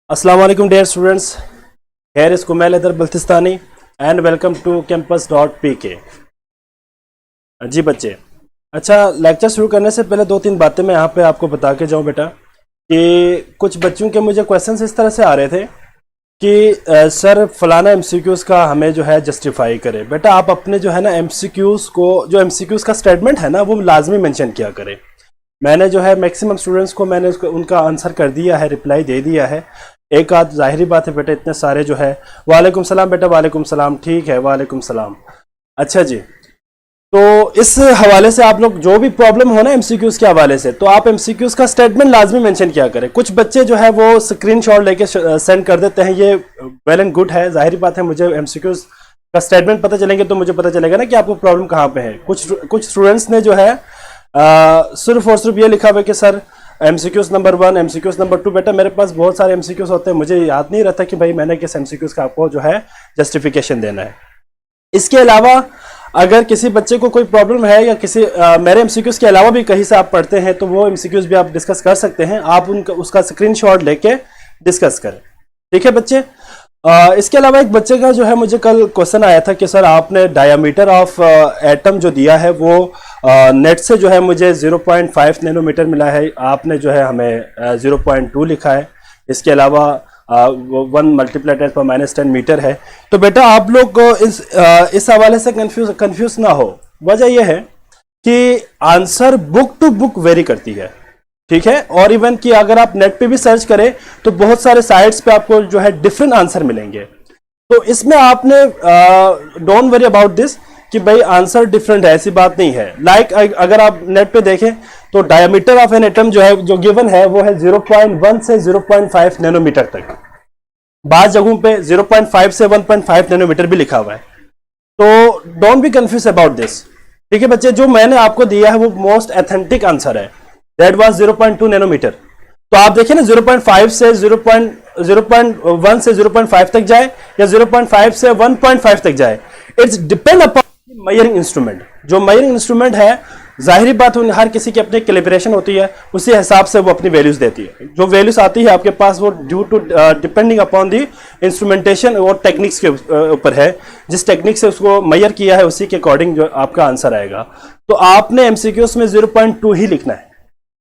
अस्सलाम वालेकुम dear students, here is Kumail Haider Baltistani and welcome to campus.pk। जी बच्चे, अच्छा लेक्चर शुरू करने से पहले दो तीन बातें मैं यहाँ पे आपको बता के जाऊँ बेटा कि कुछ बच्चों के मुझे क्वेश्चंस इस तरह से आ रहे थे कि सर फलाना एमसीक्यूज़ का हमें जो है जस्टिफाई करें। बेटा आप अपने जो है ना एमसीक्यूज़ को, जो एमसीक्यूज़ का स्टेटमेंट है ना, वो लाजमी मेंशन किया करें। मैंने जो है मैक्सिमम स्टूडेंट्स को मैंने उनका आंसर कर दिया है, रिप्लाई दे दिया है। एक आध जाहिर बात है बेटा, इतने सारे जो है। वालेकुम सलाम बेटा, वालेकुम सलाम, ठीक है, वालेकुम सलाम। अच्छा जी, तो इस हवाले से आप लोग जो भी प्रॉब्लम हो ना एमसीक्यूज के हवाले से, तो आप एमसीक्यूज का स्टेटमेंट लाजमी मेंशन किया करें। कुछ बच्चे जो है वो स्क्रीनशॉट लेके सेंड कर देते हैं, ये वेल एंड गुड है, जाहिर बात है। मुझे एमसीक्यूज का स्टेटमेंट पता चलेंगे तो मुझे पता चलेगा ना कि आपको प्रॉब्लम कहाँ पे है। कुछ स्टूडेंट्स ने जो है सिर्फ और सिर्फ ये लिखा हुआ कि sir MCQs number 1, MCQs number 2। बेटा मेरे पास बहुत सारे एमसीक्यूज होते हैं, मुझे याद नहीं रहता कि भाई मैंने किस एमसीक्यूज का आपको जो है जस्टिफिकेशन देना है। इसके अलावा अगर किसी बच्चे को कोई प्रॉब्लम है या किसी मेरे एमसीक्यूज के अलावा भी कहीं से आप पढ़ते हैं तो वो एमसीक्यूज भी आप डिस्कस कर सकते हैं। आप उसका स्क्रीनशॉट लेके डिस्कस करें, ठीक है बच्चे। इसके अलावा एक बच्चे का जो है मुझे कल क्वेश्चन आया था कि सर आपने डायामीटर ऑफ एटम जो दिया है वो नेट से जो है मुझे 0.5 नैनोमीटर मिला है, आपने जो है हमें 0.2 लिखा है। इसके अलावा 1 × 10⁻⁻10 मीटर है। तो बेटा आप लोग इस हवाले से कंफ्यूज ना हो। वजह यह है कि answer book to book vary करती है, ठीक है। और इवन कि अगर आप नेट पे भी सर्च करें तो बहुत सारे साइट्स पे आपको जो है डिफरेंट आंसर मिलेंगे। तो इसमें आपने डोंट वरी अबाउट दिस कि भाई आंसर डिफरेंट है, ऐसी बात नहीं है। लाइक अगर आप नेट पे देखें तो डायमीटर ऑफ एन एटम जो है, जो गिवन है वो है 0.1 से 0.5 नैनोमीटर तक। बाद जगहों पे 0.5 से 1.5 नैनोमीटर भी लिखा हुआ है। तो don't be confuse about this, ठीक है बच्चे। जो मैंने आपको दिया है वो मोस्ट ऑथेंटिक आंसर है, दैट वाज 0.2 नैनोमीटर। तो आप देखिए ना 0.5 से 0.1 से 0.5 तक जाए या 0.5 से 1.5 तक जाए, it's depend upon measuring instrument. जो मेजरिंग इंस्ट्रूमेंट है, जाहिर बात है हर किसी की अपनी कैलिब्रेशन होती है, उसी हिसाब से वो अपनी वैल्यूज देती है। जो वैल्यूज आती है आपके पास वो due to depending upon the instrumentation और टेक्निक्स के ऊपर है। जिस टेक्निक से उसको मेजर किया है उसी के अकॉर्डिंग जो आपका आंसर आएगा। तो आपने एमसीक्यूज में 0.2 ही लिखना है,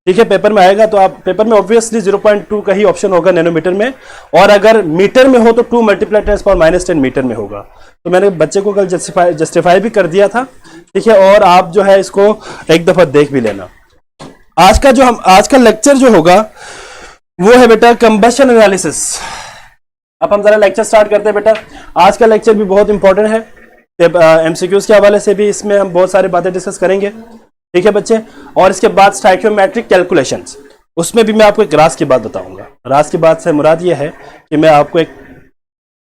ठीक है। पेपर में आएगा तो आप पेपर में ऑब्वियसली 0.2 का ही ऑप्शन होगा नैनोमीटर में, और अगर मीटर में हो तो 2 × 10⁻⁻10 मीटर में होगा। तो मैंने बच्चे को कल जस्टिफाई भी कर दिया था, ठीक है। और आप जो है इसको एक दफा देख भी लेना। आज का लेक्चर जो होगा वो है बेटा कंबशन एनालिसिस। अब हम जरा लेक्चर स्टार्ट करते हैं बेटा। आज का लेक्चर भी बहुत इंपॉर्टेंट है, एमसीक्यूज के हवाले से भी इसमें हम बहुत सारी बातें डिस्कस करेंगे, ठीक है बच्चे। और इसके बाद स्टाइकियोमेट्रिक कैलकुलेशंस, उसमें भी मैं आपको एक राज की बात बताऊंगा। राज की बात से मुराद ये है कि मैं आपको एक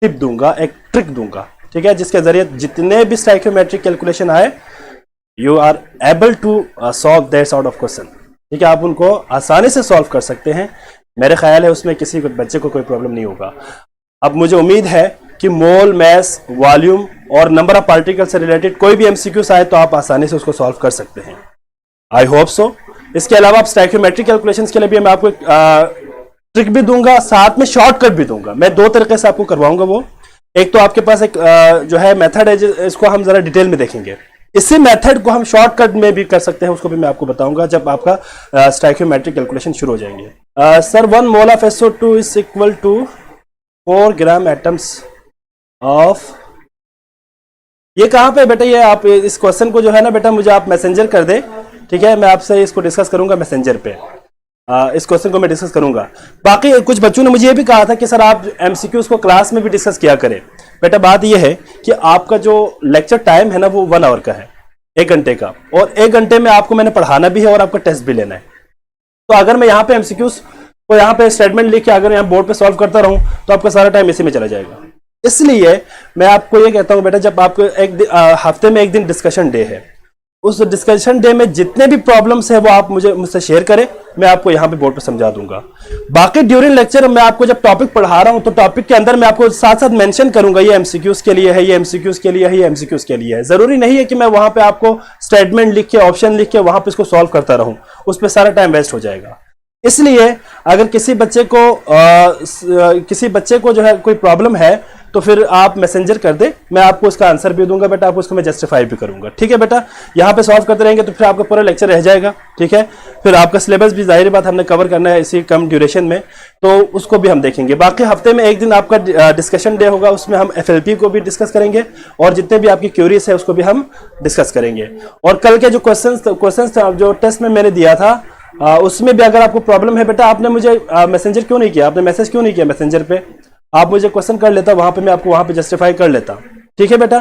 टिप दूंगा, एक ट्रिक दूंगा, ठीक है, जिसके जरिए जितने भी स्टाइकियोमेट्रिक कैलकुलेशन आए you are able to solve that sort of question, ठीक है। आप उनको आसानी से सॉल्व कर सकते हैं। मेरे ख्याल है उसमें किसी बच्चे को कोई प्रॉब्लम नहीं होगा। अब मुझे उम्मीद है कि मोल, मैस, वॉल्यूम और नंबर ऑफ पार्टिकल से रिलेटेड कोई भी एमसीक्यूज आए तो आप आसानी से उसको सॉल्व कर सकते हैं, आई होप सो। इसके अलावा आप स्टाइकियोमेट्रिक कैलकुलेशंस के लिए भी मैं आपको ट्रिक भी दूंगा, साथ में शॉर्टकट भी दूंगा। मैं दो तरीके से आपको करवाऊंगा। वो एक तो आपके पास एक जो है मेथड है, इसको हम जरा डिटेल में देखेंगे। इसी मेथड को हम शॉर्टकट में भी कर सकते हैं, उसको भी मैं आपको बताऊंगा जब आपका स्टाइकियोमेट्रिक कैलकुलेशन शुरू हो जाएंगे। Sir 1 mole of SO2 is equal to 4 gram atoms of, ये कहां पे बेटा? ये आप इस क्वेश्चन को जो है ना बेटा मुझे आप मैसेंजर कर दे, ठीक है। मैं आपसे इसको डिस्कस करूंगा मैसेंजर पे, इस क्वेश्चन को मैं डिस्कस करूंगा। बाकी कुछ बच्चों ने मुझे ये भी कहा था कि सर आप एमसीक्यूज को क्लास में भी डिस्कस किया करें। बेटा बात ये है कि आपका जो लेक्चर टाइम है ना वो 1 आवर का है, 1 घंटे का, और 1 घंटे में आपको मैंने पढ़ाना भी है और आपका टेस्ट भी लेना है। तो अगर मैं यहाँ पे एमसीक्यूज को यहाँ पे स्टेटमेंट लिख के अगर यहाँ बोर्ड पे सॉल्व करता रहूं तो आपका सारा टाइम इसी में चला जाएगा। इसलिए मैं आपको ये कहता हूं बेटा, जब आपको हफ्ते में 1 दिन डिस्कशन डे है, उस डिस्कशन डे में जितने भी प्रॉब्लम्स है वो आप मुझसे शेयर करें, मैं आपको यहाँ पे बोर्ड पे समझा दूंगा। बाकी ड्यूरिंग लेक्चर मैं आपको जब टॉपिक पढ़ा रहा हूं तो टॉपिक के अंदर मैं आपको साथ साथ मेंशन करूंगा ये एमसीक्यूज के लिए है, ये एमसीक्यूज के लिए है, ये एमसीक्यूज के लिए है। जरूरी नहीं है कि मैं वहां पे आपको स्टेटमेंट लिख के, ऑप्शन लिख के वहां पे इसको सॉल्व करता रहूं, उस पर सारा टाइम वेस्ट हो जाएगा। इसलिए अगर किसी बच्चे को जो है कोई प्रॉब्लम है तो फिर आप मैसेंजर कर दे, मैं आपको उसका आंसर भी दूंगा बेटा, आपको उसको मैं जस्टिफाई भी करूंगा। ठीक है बेटा, यहाँ पे सॉल्व करते रहेंगे तो फिर आपका पूरा लेक्चर रह जाएगा। ठीक है, फिर आपका सिलेबस भी जाहिर बात हमने कवर करना है इसी कम ड्यूरेशन में, तो उसको भी हम देखेंगे। बाकी हफ्ते में एक दिन आपका डिस्कशन डे होगा, उसमें हम FLP को भी डिस्कस करेंगे और जितने भी आपकी क्यूरीज है उसको भी हम डिस्कस करेंगे। और कल के जो क्वेश्चन जो टेस्ट में मैंने दिया था उसमें भी अगर आपको प्रॉब्लम है बेटा, आपने मुझे मैसेंजर क्यों नहीं किया, आपने मैसेज क्यों नहीं किया मैसेंजर पे, आप मुझे क्वेश्चन कर लेता, वहां पे मैं आपको वहां पे जस्टिफाई कर लेता। ठीक है बेटा,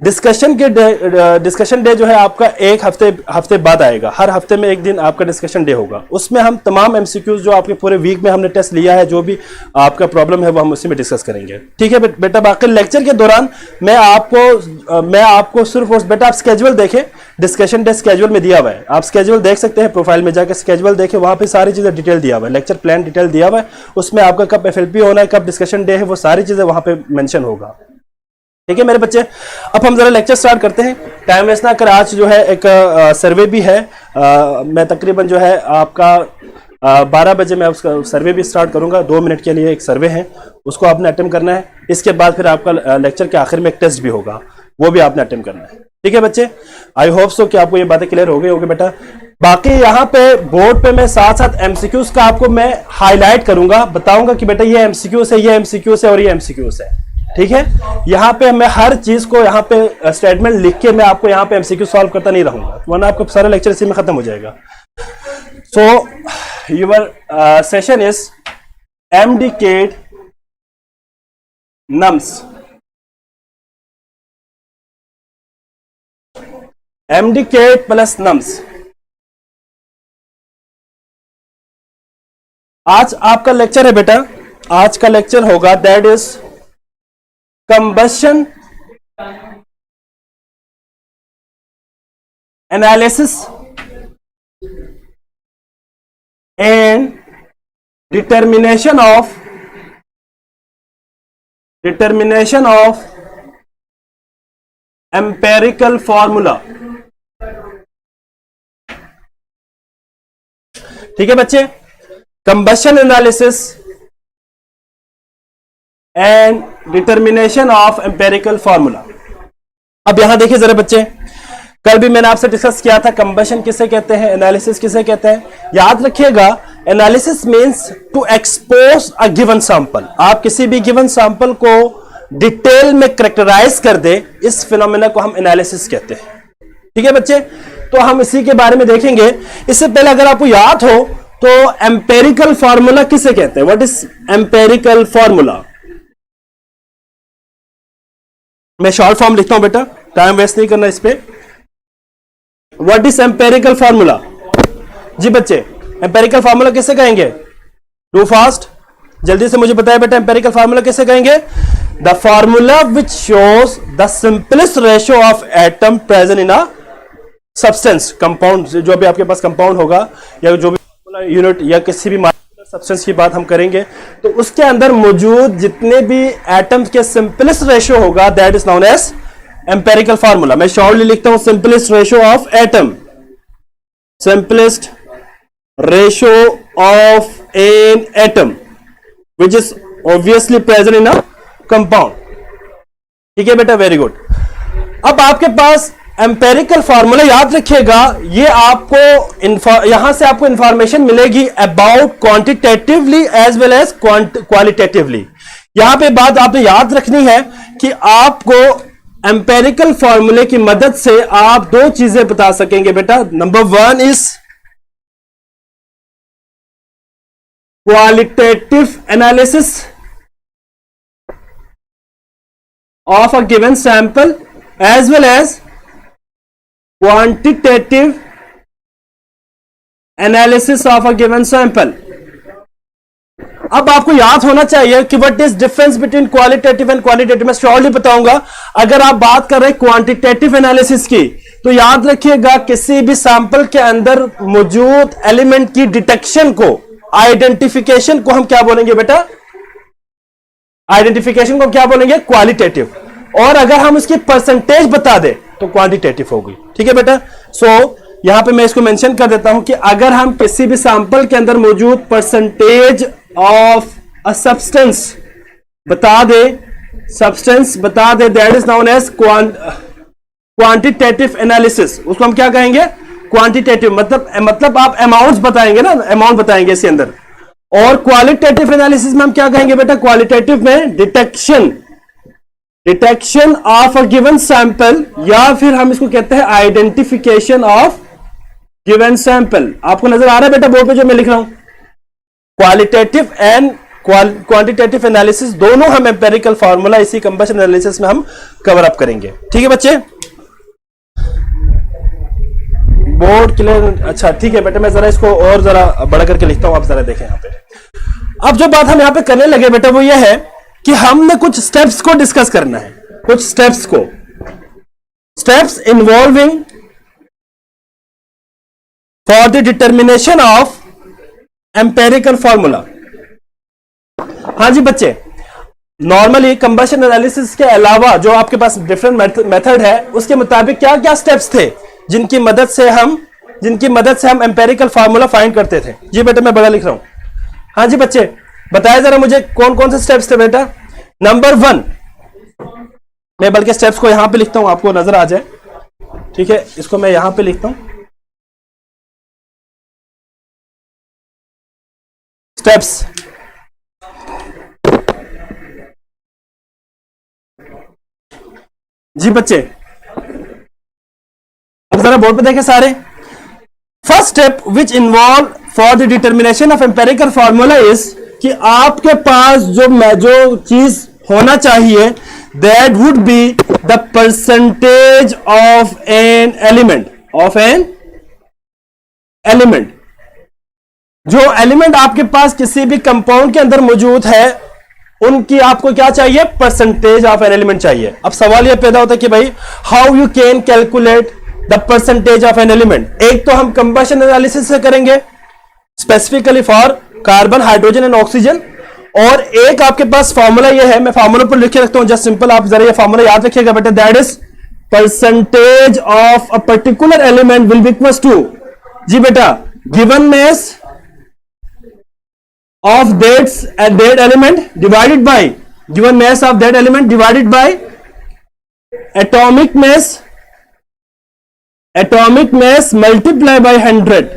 डिस्कशन डे जो है आपका एक हफ्ते बाद आएगा, हर हफ्ते में एक दिन आपका डिस्कशन डे होगा। उसमें हम तमाम MCQs जो आपके पूरे वीक में हमने टेस्ट लिया है, जो भी आपका प्रॉब्लम है वो हम उसी में डिस्कस करेंगे। ठीक है बेटा, बाकी लेक्चर के दौरान मैं आपको सिर्फ बेटा आप स्केड्यूल देखें, डिस्कशन डे स्केड्यूल में दिया हुआ है, आप स्केड्यूल देख सकते हैं, प्रोफाइल में जाकर स्केड्यूल देखें, वहां पे सारी चीजें डिटेल दिया हुआ है, लेक्चर प्लान डिटेल दिया हुआ है, उसमें आपका कब FLP होना है, कब डिस्कशन डे है, वो सारी चीजें वहां पे मेंशन होगा। ठीक है मेरे बच्चे, अब हम जरा लेक्चर स्टार्ट करते हैं, टाइम वेस्ट ना कर। आज जो है एक सर्वे भी है, मैं तकरीबन जो है आपका 12 बजे मैं उसका सर्वे भी स्टार्ट करूंगा, 2 मिनट के लिए एक सर्वे है, उसको आपने अटेम्प्ट करना है। इसके बाद फिर आपका लेक्चर के आखिर में एक टेस्ट भी होगा, वो भी आपने अटेम्प्ट करना है। ठीक है बच्चे, आई होप सो कि आपको ये बातें क्लियर हो गई होगी बेटा। बाकी यहाँ पे बोर्ड पे मैं साथ साथ MCQs का आपको मैं हाईलाइट करूंगा, बताऊंगा कि बेटा ये MCQs है, ये MCQs है और ये MCQs है। ठीक है, यहाँ पे मैं हर चीज को यहाँ पे स्टेटमेंट लिख के मैं आपको यहाँ पे MCQ सॉल्व करता नहीं रहूंगा, वरना आपका सारा लेक्चर इसी में खत्म हो जाएगा। So your session is MDCAD NUMS, MDCAD plus NUMS। आज आपका लेक्चर है बेटा, आज का लेक्चर होगा that is combustion analysis and determination of empirical formula. ठीक है बच्चे, combustion analysis and determination of empirical formula. अब यहां देखिए जरा बच्चे, कल भी मैंने आपसे डिस्कस किया था कंबशन किसे कहते हैं, एनालिसिस किसे कहते हैं। याद रखिएगा, analysis means to expose a given sample. आप किसी भी गिवन सैंपल को डिटेल में कैरेक्टराइज कर दे, इस फिनोमेना को हम एनालिसिस कहते हैं। ठीक है बच्चे, तो हम इसी के बारे में देखेंगे। इससे पहले अगर आपको याद हो तो एम्पेरिकल फॉर्मूला किसे कहते हैं, व्हाट इज एम्पेरिकल फॉर्मूला। मैं शॉर्ट फॉर्म लिखता हूं बेटा, टाइम वेस्ट नहीं करना इस पे। What is empirical formula? जी बच्चे, एम्पेरिकल फॉर्मूला किसे कहेंगे? टू फास्ट, जल्दी से मुझे बताया बेटा, एम्पेरिकल फॉर्मूला किसे कहेंगे? The formula which shows the simplest ratio of atom present in a substance, compound, जो भी आपके पास कंपाउंड होगा या जो भी यूनिट या किसी भी सब्सटेंस की बात हम करेंगे, तो उसके अंदर मौजूद जितने भी एटम्स के सिंपलेस्ट रेशियो होगा that is known as empirical formula. मैं शॉर्टली लिखता हूं simplest ratio of atom, simplest ratio of an atom which is obviously present in a compound. ठीक है बेटा, वेरी गुड। अब आपके पास एम्पेरिकल फार्मूला याद रखिएगा, ये आपको यहां से आपको इंफॉर्मेशन मिलेगी about quantitatively as well as qualitatively. यहां पे बात आपने याद रखनी है कि आपको एम्पेरिकल फार्मूले की मदद से आप दो चीजें बता सकेंगे बेटा। Number one is qualitative analysis of a given sample as well as quantitative analysis of a given sample. अब आपको याद होना चाहिए कि what is difference between qualitative and quantitative. मैं श्योरली बताऊंगा। अगर आप बात कर रहे हैं क्वांटिटेटिव एनालिसिस की, तो याद रखिएगा किसी भी सैंपल के अंदर मौजूद एलिमेंट की डिटेक्शन को, आइडेंटिफिकेशन को हम क्या बोलेंगे बेटा? आइडेंटिफिकेशन को क्या बोलेंगे? क्वालिटेटिव। और अगर हम उसकी परसेंटेज बता दें तो क्वांटिटेटिव होगी। ठीक है बेटा। सो यहां पे मैं इसको मेंशन कर देता हूं कि अगर हम किसी भी सैंपल के अंदर मौजूद परसेंटेज ऑफ अ सब्सटेंस बता दे that is known as quantitative analysis. उसको हम क्या कहेंगे? क्वांटिटेटिव, मतलब आप अमाउंट्स बताएंगे ना, अमाउंट बताएंगे इसके अंदर। और क्वालिटेटिव एनालिसिस में हम क्या कहेंगे बेटा? क्वालिटेटिव में detection of a given sample, या फिर हम इसको कहते हैं आइडेंटिफिकेशन ऑफ गिवन सैंपल। आपको नजर आ रहा है बेटा बोर्ड पे जो मैं लिख रहा हूं? क्वालिटेटिव एंड क्वांटिटेटिव एनालिसिस दोनों हम एम्पेरिकल फार्मूला इसी कंबशन एनालिसिस में हम कवर अप करेंगे। ठीक है बच्चे, बोर्ड क्लियर? अच्छा ठीक है बेटा, मैं जरा इसको और जरा बड़ा करके लिखता हूं, आप जरा देखें यहां पे। अब जो बात हम यहां पे करने लगे बेटा वो ये है कि हमने कुछ स्टेप्स को डिस्कस करना है, कुछ steps involving for the determination of empirical formula. हाँ जी बच्चे, नॉर्मली कंबशन एनालिसिस के अलावा जो आपके पास डिफरेंट मेथड है उसके मुताबिक क्या क्या स्टेप्स थे जिनकी मदद से हम एम्पेरिकल फार्मूला फाइंड करते थे? जी बेटा मैं बड़ा लिख रहा हूं। हाँ जी बच्चे बताया जरा मुझे कौन कौन से स्टेप्स थे बेटा? नंबर 1, मैं बल्कि स्टेप्स को यहां पे लिखता हूं आपको नजर आ जाए। ठीक है, इसको मैं यहां पे लिखता हूं, स्टेप्स। जी बच्चे अब जरा बोर्ड पे देखें सारे। First step which involve for the determination of empirical formula is कि आपके पास जो चीज होना चाहिए that would be the percentage of an element जो एलिमेंट आपके पास किसी भी कंपाउंड के अंदर मौजूद है उनकी आपको क्या चाहिए? परसेंटेज ऑफ एन एलिमेंट चाहिए। अब सवाल यह पैदा होता है कि भाई how you can calculate the percentage of an element. एक तो हम कंबशन एनालिसिस से करेंगे specifically for carbon, hydrogen and oxygen, और एक आपके पास फॉर्मूला ये है, मैं फॉर्मूला पर लिख के रखता हूं जस्ट सिंपल, आप जरा ये फॉर्मूला याद रखिएगा बेटा। That is percentage of a particular element will be equals to, जी बेटा, given mass of that element divided by given mass of that element divided by atomic mass multiply by 100,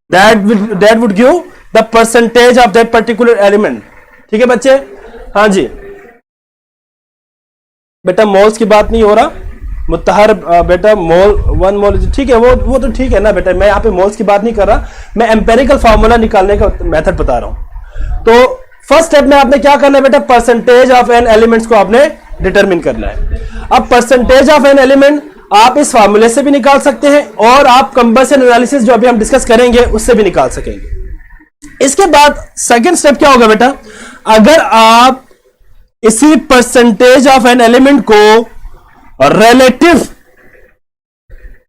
that would give the percentage of that particular element। ठीक है बच्चे? हाँ जी बेटा, moles की बात नहीं हो रहा, मुत्तहर बेटा मोल 1 मोल, ठीक है वो तो ठीक है ना बेटा, मैं यहाँ पे मोल्स की बात नहीं कर रहा, मैं एम्पेरिकल फार्मूला निकालने का मेथड बता रहा हूं। तो फर्स्ट स्टेप में आपने क्या करना है बेटा? परसेंटेज ऑफ एन एलिमेंट्स को आपने डिटरमिन करना है। अब परसेंटेज ऑफ एन एलिमेंट आप इस फार्मूले से भी निकाल सकते हैं और आप कंबशन एनालिसिस जो अभी हम डिस्कस करेंगे उससे भी निकाल सकेंगे। इसके बाद सेकंड स्टेप क्या होगा बेटा? अगर आप इसी परसेंटेज ऑफ एन एलिमेंट को रिलेटिव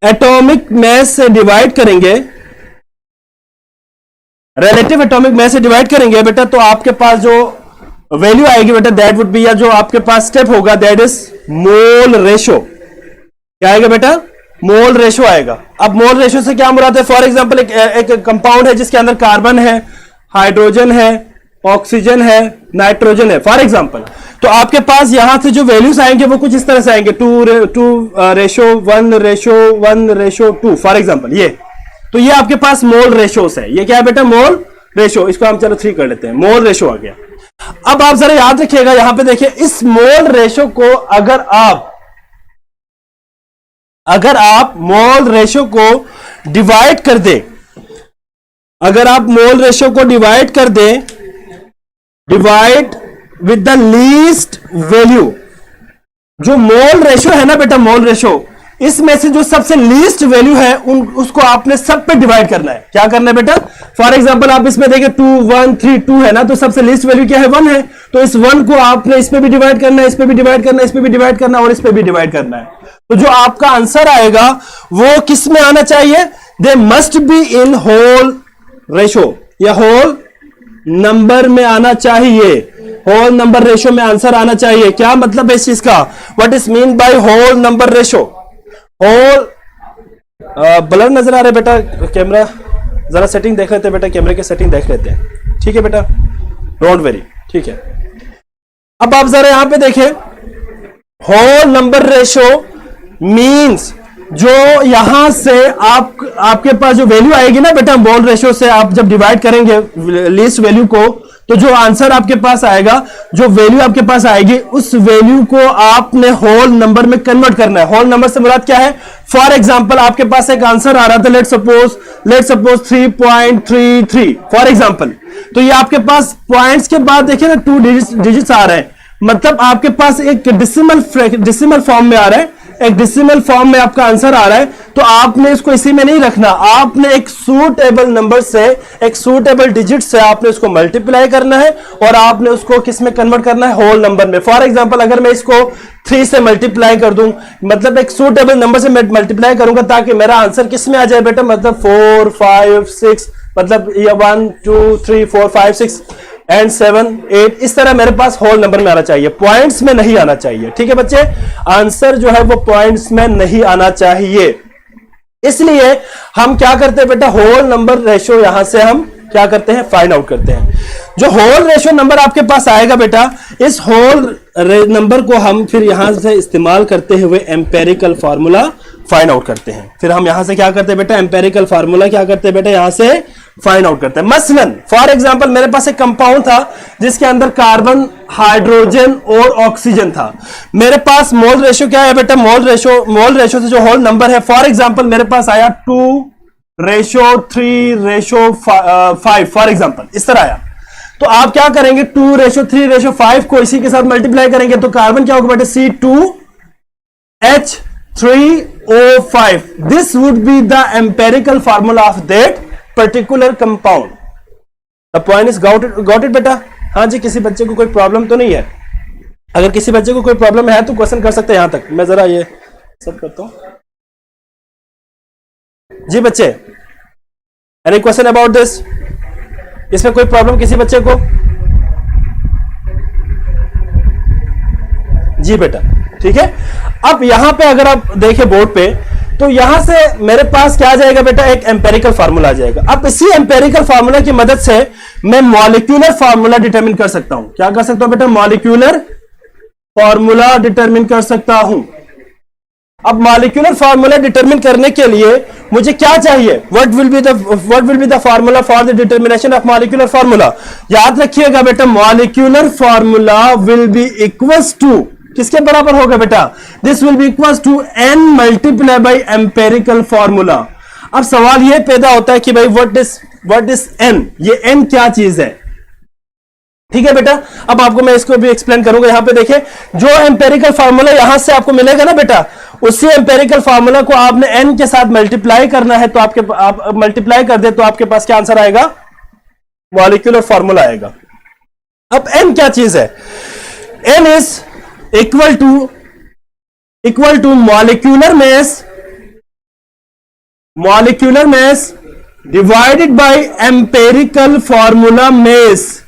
एटॉमिक मास से डिवाइड करेंगे, रिलेटिव एटॉमिक मास से डिवाइड करेंगे बेटा, तो आपके पास जो वैल्यू आएगी बेटा दैट वुड बी, या जो आपके पास स्टेप होगा दैट इज मोल रेशो। क्या आएगा बेटा? मोल रेशो आएगा। अब मोल रेशो से क्या मुराद है? फॉर एग्जांपल एक कंपाउंड है जिसके अंदर कार्बन है, हाइड्रोजन है, ऑक्सीजन है, नाइट्रोजन है फॉर एग्जांपल, तो आपके पास यहां से जो वैल्यूज आएंगे वो कुछ इस तरह से आएंगे 2:1:1:2 फॉर एग्जांपल। ये तो ये आपके पास मोल रेशोस है। ये क्या है बेटा? Mole ratio. इसको हम चलो 3 कर लेते हैं, मोल रेशो आ गया। अब आप जरा याद रखिएगा यहां पे देखिए, इस मोल रेशो को अगर आप मोल रेशो को डिवाइड कर दें, अगर आप मोल रेशो को डिवाइड कर दें, divide with the least value, जो मोल रेशो है ना बेटा, मोल रेशो, इसमें से जो सबसे लीस्ट वैल्यू है उसको आपने सब पे डिवाइड करना है। क्या करना है बेटा? फॉर एग्जांपल आप इसमें देखिए 2 1 3 2 है ना, तो सबसे लीस्ट वैल्यू क्या है? 1 है, तो इस 1 को आपने इस पे भी डिवाइड करना है, इस पे भी डिवाइड करना है, इस पे भी डिवाइड करना है और इस पे भी डिवाइड करना है। तो जो आपका आंसर आएगा वो किस में आना चाहिए? They must be in whole ratio, या होल नंबर में आना चाहिए, होल नंबर रेशो में आंसर आना चाहिए। क्या मतलब है इस चीज का? What is mean by whole number ratio? Whole blur नजर आ रहा है बेटा कैमरा, जरा सेटिंग देख लेते हैं बेटा, कैमरे की सेटिंग देख लेते हैं, ठीक है बेटा, डोंट वेरी, ठीक है। अब आप जरा यहां पे देखें, होल नंबर रेशो मींस जो यहां से आपके पास जो वैल्यू आएगी ना बेटा, मोल रेशो से आप जब डिवाइड करेंगे लीस्ट वैल्यू को, तो जो आंसर आपके पास आएगा, जो वैल्यू आपके पास आएगी, उस वैल्यू को आपने होल नंबर में कन्वर्ट करना है। होल नंबर से मुराद क्या है? फॉर एग्जांपल आपके पास एक आंसर आ रहा था, लेट सपोज 3.33 फॉर एग्जांपल, तो ये आपके पास पॉइंट्स के बाद देखिए ना 2 डिजिट्स आ रहे हैं, मतलब आपके पास एक डिसिमल फॉर्म में आ रहा है, एक डिसिमल फॉर्म में आपका आंसर आ रहा है, तो आपने इसको इसी में नहीं रखना, आपने एक सूटेबल नंबर से, एक सूटेबल डिजिट से आपने उसको मल्टीप्लाई करना है और आपने उसको किस में कन्वर्ट करना है? होल नंबर में। फॉर एग्जांपल अगर मैं इसको 3 से मल्टीप्लाई कर दूं, मतलब एक सूटेबल नंबर से मैं मल्टीप्लाई करूंगा ताकि मेरा आंसर किस में आ जाए बेटा, मतलब 4 5 6, मतलब ये 1 2 3 4 5 6 एंड 7 8, इस तरह मेरे पास होल नंबर में आना चाहिए, पॉइंट्स में नहीं आना चाहिए, ठीक है बच्चे। आंसर जो है वो पॉइंट्स में नहीं आना चाहिए, इसलिए हम क्या करते हैं बेटा, होल नंबर रेशो यहां से हम क्या करते हैं? फाइंड आउट करते हैं। जो होल रेशो नंबर आपके पास आएगा बेटा, इस होल नंबर को हम फिर यहां से इस्तेमाल करते हुए एम्पेरिकल फार्मूला फाइंड आउट करते हैं। फिर हम यहां से क्या करते हैं बेटा, एम्पेरिकल फार्मूला क्या करते हैं बेटा, यहां से फाइंड आउट करते हैं। मसलन फॉर एग्जांपल मेरे पास एक कंपाउंड था जिसके अंदर कार्बन, हाइड्रोजन और ऑक्सीजन था। मेरे पास मोल रेशो क्या है बेटा, मोल रेशो से जो होल नंबर है, फॉर एग्जांपल मेरे पास आया 2:3:5 फॉर एग्जांपल, इस तरह आया। तो आप क्या करेंगे, 2:3:5 को इसी के साथ मल्टीप्लाई करेंगे, तो कार्बन क्या होगा बेटा, C2H3O5। This would be the empirical formula of that particular compound. The point is got it बेटा। हाँ जी, किसी बच्चे को कोई प्रॉब्लम तो नहीं है? अगर किसी बच्चे को कोई प्रॉब्लम है तो क्वेश्चन कर सकते हैं यहां तक। मैं जरा ये सब करता हूं जी बच्चे। Any question about this? इसमें कोई प्रॉब्लम किसी बच्चे को? जी बेटा, ठीक है। अब यहां पे अगर आप देखें बोर्ड पे, तो यहां से मेरे पास क्या आ जाएगा बेटा, एक एम्पेरिकल फार्मूला आ जाएगा। अब इसी एम्पेरिकल फार्मूला की मदद से मैं मॉलिक्यूलर फार्मूला डिटरमिन कर सकता हूं। क्या कर सकता हूं बेटा, मॉलिक्यूलर फार्मूला डिटरमिन कर सकता हूं। अब मॉलिक्यूलर फार्मूला डिटरमिन करने के लिए मुझे क्या चाहिए, what will be the formula for the determination of molecular formula? याद रखिएगा बेटा, molecular formula will be equals to, किसके बराबर होगा बेटा, this will be equals to n multiply by empirical formula. अब सवाल यह पैदा होता है कि भाई व्हाट इज n, ये n क्या चीज है? ठीक है बेटा, अब आपको मैं इसको भी एक्सप्लेन करूंगा। यहां पे देखिए, जो एम्पेरिकल फार्मूला यहां से आपको मिलेगा ना बेटा, उसी एम्पेरिकल फार्मूला को आपने n के साथ मल्टीप्लाई करना है, तो आप मल्टीप्लाई कर दे तो आपके पास क्या आंसर आएगा, मॉलिक्यूलर फार्मूला आएगा। अब n क्या चीज है? n is equal to molecular mass divided by empirical formula mass.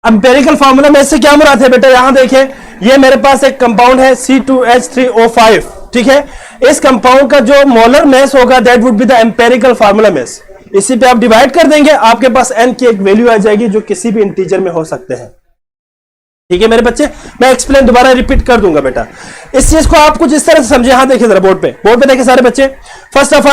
Empirical formula mass से क्या मुराद है बेटा, यहां देखें, ये मेरे पास एक कंपाउंड है C2H3O5, ठीक है। इस कंपाउंड का जो मोलर मास होगा that would be the empirical formula मास। इसी पे आप डिवाइड कर देंगे, आपके पास n की एक वैल्यू आ जाएगी जो किसी भी इंटीजर में हो सकते हैं। ठीक है मेरे बच्चे, मैं एक्सप्लेन दोबारा रिपीट कर दूंगा बेटा। इस चीज को आप कुछ इस तरह से समझे। यहां देखिए जरा बोर्ड पे देखिए सारे बच्चे। फर्स्ट ऑफ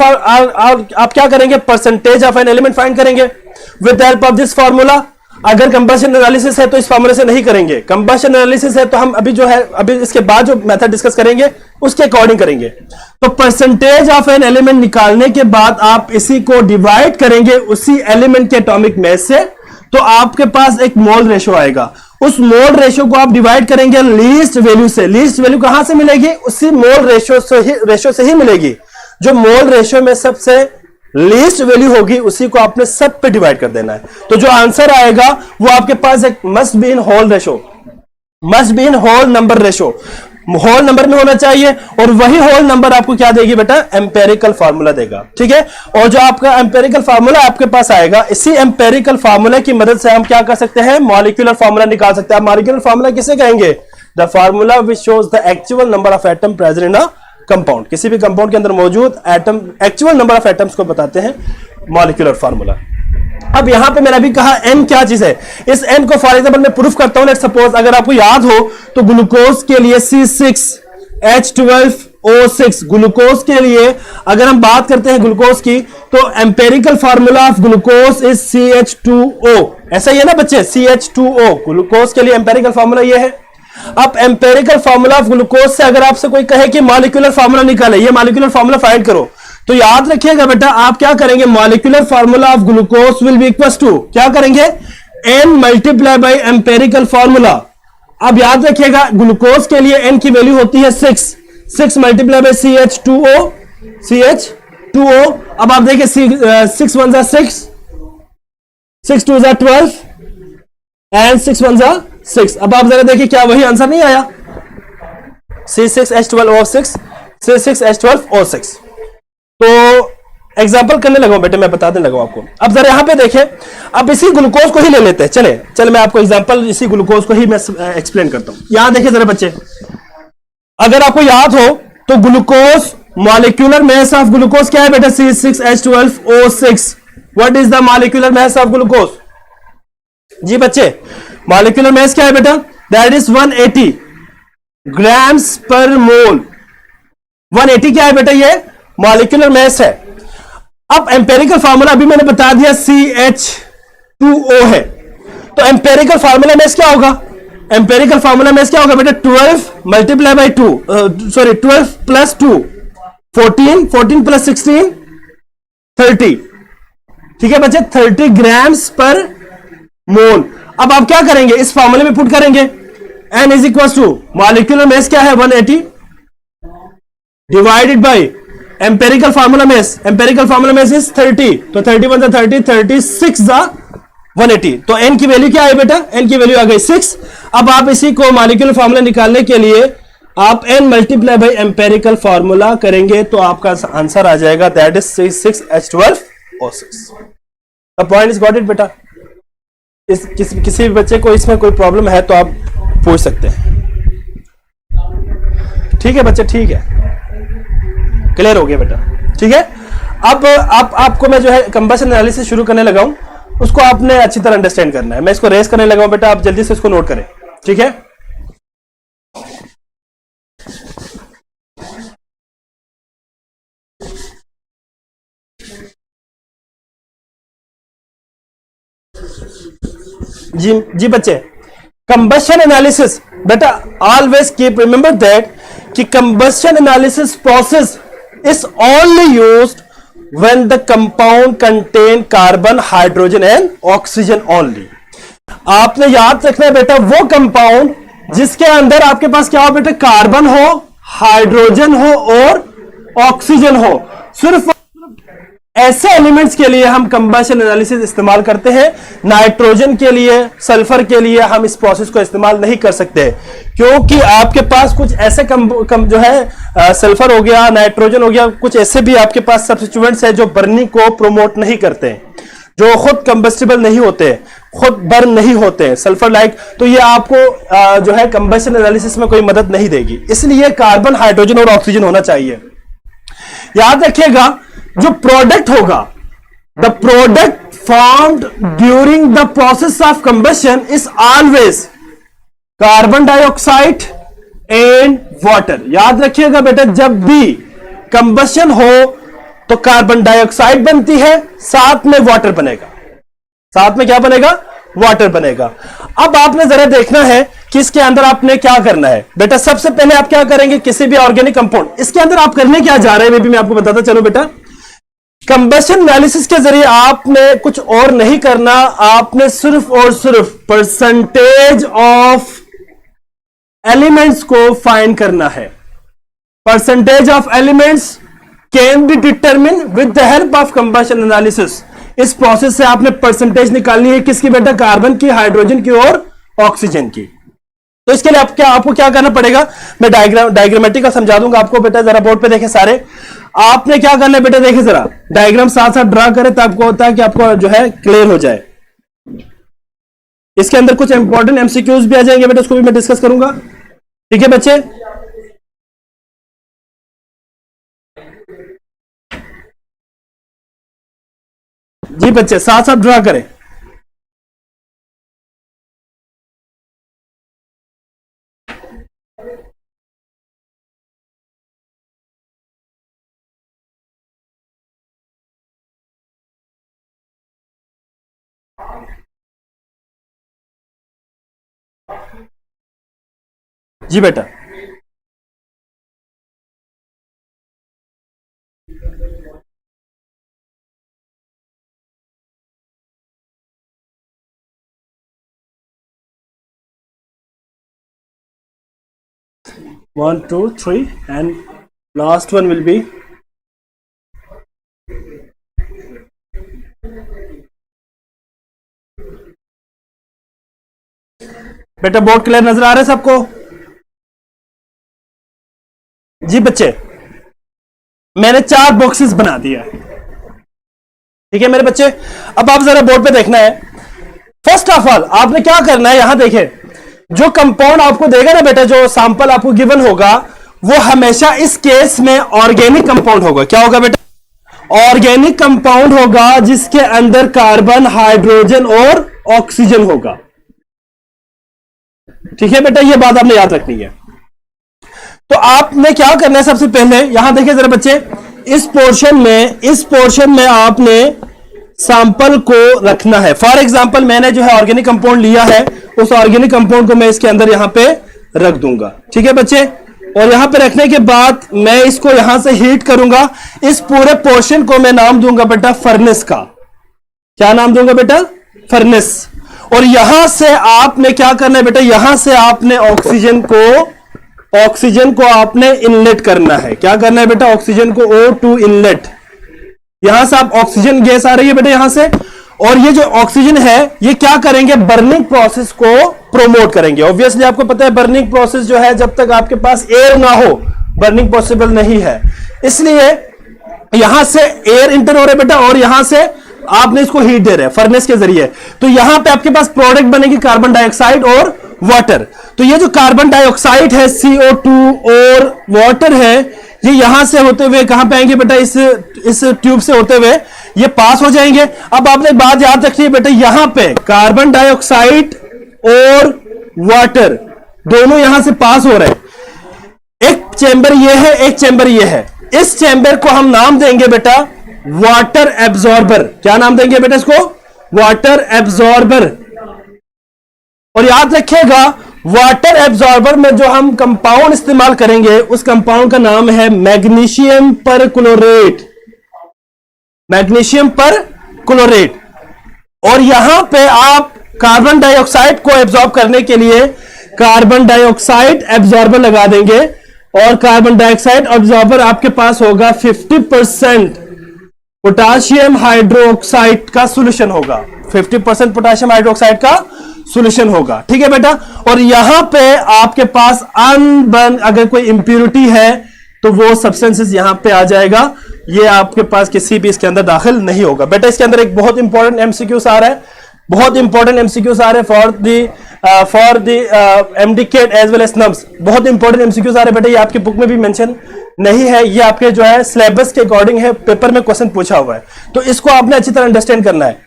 ऑल आप क्या करेंगे, percentage of an element find करेंगे with the help of this formula. अगर कंबशन एनालिसिस है तो इस फार्मूले से नहीं करेंगे, कंबशन एनालिसिस है तो हम अभी इसके बाद जो मेथड डिस्कस करेंगे उसके अकॉर्डिंग करेंगे। तो परसेंटेज ऑफ एन एलिमेंट निकालने के बाद आप इसी को डिवाइड करेंगे उसी एलिमेंट के एटॉमिक मास से, तो आपके पास एक मोल रेशो आएगा। उस मोल रेशो को आप डिवाइड करेंगे लीस्ट वैल्यू से। लीस्ट वैल्यू कहां से मिलेगी, उसी मोल रेशो से ही मिलेगी। जो मोल रेशो में सबसे लीस्ट वैल्यू होगी उसी को आपने सब पे डिवाइड कर देना है। तो जो आंसर आएगा वो आपके पास एक must be in whole number ratio, whole number में होना चाहिए, और वही होल नंबर आपको क्या देगी बेटा, एम्पेरिकल फार्मूला देगा। ठीक है, और जो आपका एम्पेरिकल फार्मूला आपके पास आएगा, इसी एम्पेरिकल फार्मूला की मदद से हम क्या कर सकते हैं, मॉलिक्यूलर फार्मूला निकाल सकते हैं। मॉलिक्यूलर फार्मूला किसे कहेंगे, the formula which shows the actual number of atom present in a compound, किसी भी कंपाउंड के अंदर मौजूद atom, actual number of atoms को बताते हैं मॉलिक्यूलर फार्मूला। अब यहां पे मैंने अभी कहा n क्या चीज है, इस n को फॉर एग्जांपल मैं प्रूफ करता हूं। लेट्स सपोज अगर आपको याद हो तो ग्लूकोज के लिए C6H12O6, ग्लूकोज के लिए अगर हम बात करते हैं ग्लूकोज की, तो empirical formula of glucose is CH2O। ऐसा ही है ना बच्चे, CH2O ग्लूकोज के लिए एम्पेरिकल फार्मूला ये है। अब एम्पेरिकल फार्मूला ऑफ ग्लूकोज से अगर आपसे कोई कहे कि मॉलिक्यूलर फार्मूला निकाले, ये मॉलिक्यूलर फार्मूला फाइंड करो, तो याद रखिएगा बेटा आप क्या करेंगे, molecular formula of glucose will be equal to क्या करेंगे, n multiply by empirical formula. अब याद रखिएगा ग्लूकोज के लिए n की वैल्यू होती है 6 मल्टीप्लाई बाय CH2O। अब आप देखिए 6 1 जा 6, 6 2 जा 12 एंड 6 1 जा 6। अब आप जरा देखिए क्या वही आंसर नहीं आया, C6H12O6, C6H12O6। तो एग्जाम्पल करने लगा बेटे, मैं बताने लगा आपको। अब जरा यहां पे देखें, अब इसी ग्लूकोज को ही ले लेते हैं, चले मैं आपको एग्जाम्पल इसी ग्लूकोज को ही मैं एक्सप्लेन करता हूं। यहां देखिए जरा बच्चे, अगर आपको याद हो तो glucose, molecular mass of glucose क्या है बेटा, C6H12O6। What is the molecular mass of glucose? जी बच्चे, मॉलिक्यूलर मास क्या है बेटा, दैट इज 180 ग्राम्स पर मोल। 180 क्या है बेटा, ये मॉलिक्यूलर मास है। अब एम्पेरिकल फार्मूला अभी मैंने बता दिया CH2O है, तो एम्पेरिकल फार्मूला मास क्या होगा, एम्पेरिकल फार्मूला मास क्या होगा बेटा, 12 multiply by 2, sorry 12 plus 2 14, 14 plus 16 30। ठीक है बच्चे, 30 ग्राम्स पर मोल। अब आप क्या करेंगे, इस फार्मूले में पुट करेंगे, n is equal to molecular mass क्या है 180 divided by empirical formula mass, empirical formula mass is 30, तो 31 30, 36 180। तो n की वैल्यू क्या है बेटा, n की वैल्यू आ गई 6। अब आप इसी को मॉलिक्यूलर फार्मूला निकालने के लिए आप n multiply by empirical formula करेंगे तो आपका आंसर आ जाएगा, that is C6H12O6। The point is got it बेटा। किसी भी बच्चे को इसमें कोई प्रॉब्लम है तो आप पूछ सकते हैं। ठीक है बच्चे, ठीक है, क्लियर हो गया बेटा। ठीक है, अब आपको मैं जो है कंबशन एनालिसिस शुरू करने लगा हूं, उसको आपने अच्छी तरह अंडरस्टैंड करना है। मैं इसको रेस करने लगा हूं बेटा, आप जल्दी से इसको नोट करें। ठीक है, जी बच्चे, कंबशन एनालिसिस बेटा ऑलवेज कीप रिमेंबर दैट कि combustion analysis process is only used when the compound contain carbon, hydrogen and oxygen only। आपने याद रखना है बेटा, वो कंपाउंड जिसके अंदर आपके पास क्या हो बेटा, कार्बन हो, हाइड्रोजन हो और ऑक्सीजन हो। सिर्फ ऐसे एलिमेंट्स के लिए हम कंबशन एनालिसिस इस्तेमाल करते हैं। नाइट्रोजन के लिए, सल्फर के लिए हम इस प्रोसेस को इस्तेमाल नहीं कर सकते, क्योंकि आपके पास कुछ ऐसे जो है सल्फर हो गया, नाइट्रोजन हो गया, कुछ ऐसे भी आपके पास सब्स्टिट्यूएंट्स है जो बर्निंग को प्रोमोट नहीं करते हैं, जो खुद कंबस्टिबल नहीं होते, खुद बर्न नहीं होते, सल्फर लाइक। तो ये आपको जो है कंबशन एनालिसिस में कोई मदद नहीं देगी। इसलिए कार्बन, हाइड्रोजन और ऑक्सीजन होना चाहिए। याद रखिएगा, जो प्रोडक्ट होगा, the product formed during the process of combustion is always carbon dioxide and water. याद रखिएगा बेटा, जब भी कंबशन हो तो कार्बन डाइऑक्साइड बनती है, साथ में वाटर बनेगा। साथ में क्या बनेगा, वाटर बनेगा। अब आपने जरा देखना है कि इसके अंदर आपने क्या करना है बेटा। सबसे पहले आप क्या करेंगे, किसी भी ऑर्गेनिक कंपाउंड, इसके अंदर आप करने क्या जा रहे हैं, मैं आपको बताता चलो बेटा। कंबशन एनालिसिस के जरिए आपने कुछ और नहीं करना, आपने सिर्फ और सिर्फ परसेंटेज ऑफ एलिमेंट्स को फाइंड करना है। Percentage of elements can be determine with the help of combustion analysis. इस प्रोसेस से आपने परसेंटेज निकालनी है, किसकी बेटा, कार्बन की, हाइड्रोजन की और ऑक्सीजन की। तो इसके लिए आपको क्या करना पड़ेगा, मैं डायग्रामेटिकल समझा दूंगा आपको बेटा। जरा बोर्ड पे देखें सारे, आपने क्या करना है बेटा, देखिए जरा डायग्राम साथ साथ ड्रा करें ताकि आपको जो है क्लियर हो जाए। इसके अंदर कुछ इंपॉर्टेंट एमसीक्यूज भी आ जाएंगे बेटा, उसको भी मैं डिस्कस करूंगा। ठीक है बच्चे, जी बच्चे साथ साथ ड्रा करें। जी बेटा। One, two, three, and last one will be बेटा। बोर्ड क्लियर नजर आ रहा है सबको? जी बच्चे, मैंने 4 बॉक्सेस बना दिया है, ठीक है मेरे बच्चे। अब आप जरा बोर्ड पे देखना है। फर्स्ट ऑफ ऑल आपने क्या करना है, यहां देखें, जो कंपाउंड आपको देगा ना बेटा, जो सैंपल आपको गिवन होगा, वो हमेशा इस केस में ऑर्गेनिक कंपाउंड होगा। क्या होगा बेटा? ऑर्गेनिक कंपाउंड होगा जिसके अंदर कार्बन, हाइड्रोजन और ऑक्सीजन होगा, ठीक है बेटा। ये बात आपने याद रखनी है। तो आपने क्या करना है, सबसे पहले यहां देखिए जरा बच्चे, इस पोर्शन में आपने सैंपल को रखना है। फॉर एग्जांपल मैंने जो है ऑर्गेनिक कंपाउंड लिया है, उस ऑर्गेनिक कंपाउंड को मैं इसके अंदर यहां पे रख दूंगा, ठीक है बच्चे। और यहां पे रखने के बाद मैं इसको यहां से हीट करूंगा। इस पूरे पोर्शन को मैं नाम दूंगा बेटा फर्नेस का। क्या नाम दूंगा बेटा? फर्नेस। और यहां से आपने क्या करना है बेटा, यहां से आपने ऑक्सीजन को आपने इनलेट करना है। क्या करना है बेटा? ऑक्सीजन को O2 इनलेट। यहां से आप ऑक्सीजन गैस आ रही है बेटा यहां से, और ये जो ऑक्सीजन है ये क्या करेंगे, बर्निंग प्रोसेस को प्रोमोट करेंगे। ऑब्वियसली आपको पता है बर्निंग प्रोसेस जो है, जब तक आपके पास एयर ना हो बर्निंग पॉसिबल नहीं है। इसलिए यहां से एयर इंटर हो रहा है बेटा, और यहां से आपने इसको हीट दे रहे हैं फर्नेस के जरिए। तो यहां पे आपके पास प्रोडक्ट बनेगी कार्बन डाइऑक्साइड और वाटर। तो ये जो कार्बन डाइऑक्साइड है CO2 और वाटर है, ये यहां से होते हुए कहां पे आएंगे बेटा, इस ट्यूब से होते हुए ये पास हो जाएंगे। अब आपने बात याद रखनी है बेटा, यहां पे कार्बन डाइऑक्साइड और वाटर दोनों यहां से पास हो रहे हैं। एक चैम्बर ये है, एक चैम्बर ये है। इस चैम्बर को हम नाम देंगे बेटा वाटर एब्जॉर्बर। क्या नाम देंगे बेटा इसको? Water absorber. और याद रखिएगा वाटर एब्जॉर्बर में जो हम कंपाउंड इस्तेमाल करेंगे उस कंपाउंड का नाम है मैग्नीशियम परक्लोरेट। Magnesium perchlorate. और यहां पे आप कार्बन डाइऑक्साइड को एब्जॉर्ब करने के लिए कार्बन डाइऑक्साइड एब्जॉर्बर लगा देंगे, और कार्बन डाइऑक्साइड एब्जॉर्बर आपके पास होगा 50% पोटाशियम हाइड्रोक्साइड का सॉल्यूशन होगा। 50% पोटाशियम हाइड्रोक्साइड का सॉल्यूशन होगा, ठीक है बेटा। और यहां पे आपके पास अनबर्न अगर कोई इंप्योरिटी है तो वो सब्सटेंसेस यहां पे आ जाएगा। ये आपके पास किसी भी इसके अंदर दाखिल नहीं होगा बेटा। इसके अंदर एक बहुत इंपॉर्टेंट एमसीक्यूज आ रहा है, बहुत इंपॉर्टेंट एमसीक्यूज आ रहे हैं for the MDCAT as well as NUMS. बहुत इंपॉर्टेंट एमसीक्यूज आ रहे हैं बेटा, ये आपकी बुक में भी मेंशन नहीं है, ये आपके जो है सिलेबस के अकॉर्डिंग है, पेपर में क्वेश्चन पूछा हुआ है। तो इसको आपने अच्छी तरह अंडरस्टैंड करना है।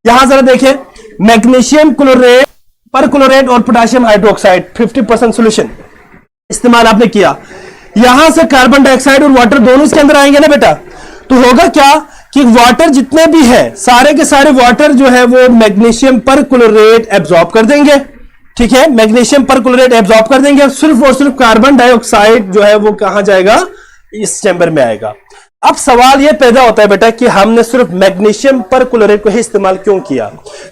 यहां जरा देखिए, मैग्नीशियम क्लोरेट, परक्लोरेट और पोटाशियम हाइड्रोक्साइड 50% सॉल्यूशन इस्तेमाल आपने किया। यहां से कार्बन डाइऑक्साइड और वाटर दोनों इसके अंदर आएंगे ना बेटा, तो होगा क्या कि वाटर जितने भी है सारे के सारे वाटर जो है वो मैग्नीशियम परक्लोरेट एब्जॉर्ब कर देंगे, ठीक है। मैग्नीशियम परक्लोरेट एब्जॉर्ब कर देंगे, सिर्फ और सिर्फ कार्बन डाइऑक्साइड जो है वो कहां जाएगा, इस चैम्बर में आएगा। अब सवाल ये पैदा होता है बेटा कि हमने सिर्फ मैग्नीशियम परक्लोरेट को ही इस्तेमाल क्यों किया।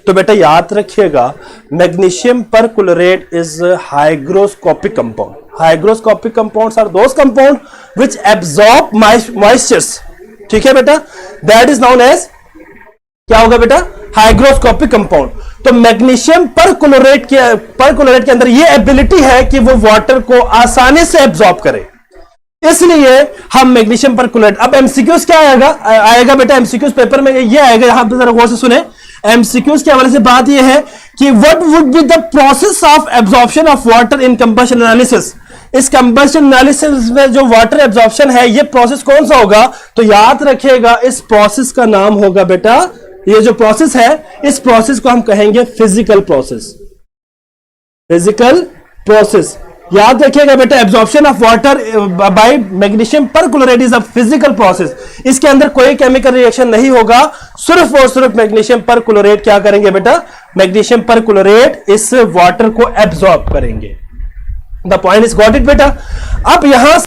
तो बेटा याद रखिएगा, magnesium perchlorate is hygroscopic compound. Hygroscopic compounds are those compound which absorb moistures, ठीक है बेटा, दैट इज नोन एज क्या होगा बेटा, हाइग्रोस्कोपिक कंपाउंड। तो मैग्नीशियम परक्लोरेट के अंदर ये एबिलिटी है कि वो वाटर को आसानी से एब्जॉर्ब करे, इसलिए हम मैग्नीशियम परक्लोरेट। अब एमसीक्यूज क्या आएगा बेटा, एमसीक्यूज पेपर में ये आएगा, यहां पर जरा गौर से सुने। एमसीक्यूज के हवाले से बात ये है कि what would be the process of absorption of water in combustion analysis. इस कंबशन एनालिसिस में जो वाटर एब्जॉर्प्शन है, ये प्रोसेस कौन सा होगा, तो याद रखिएगा इस प्रोसेस का नाम होगा बेटा ये जो प्रोसेस है, इस प्रोसेस को हम कहेंगे फिजिकल प्रोसेस। फिजिकल प्रोसेस याद रखिएगा बेटा, absorption of water by magnesium perchloride is a physical process. इसके अंदर कोई केमिकल रिएक्शन नहीं होगा, सिर्फ और सिर्फ मैग्नीशियम परक्लोराइड क्या करेंगे बेटा, मैग्नीशियम परक्लोराइड इस वाटर को एब्जॉर्ब करेंगे। The point is got it बेटा। अब यहां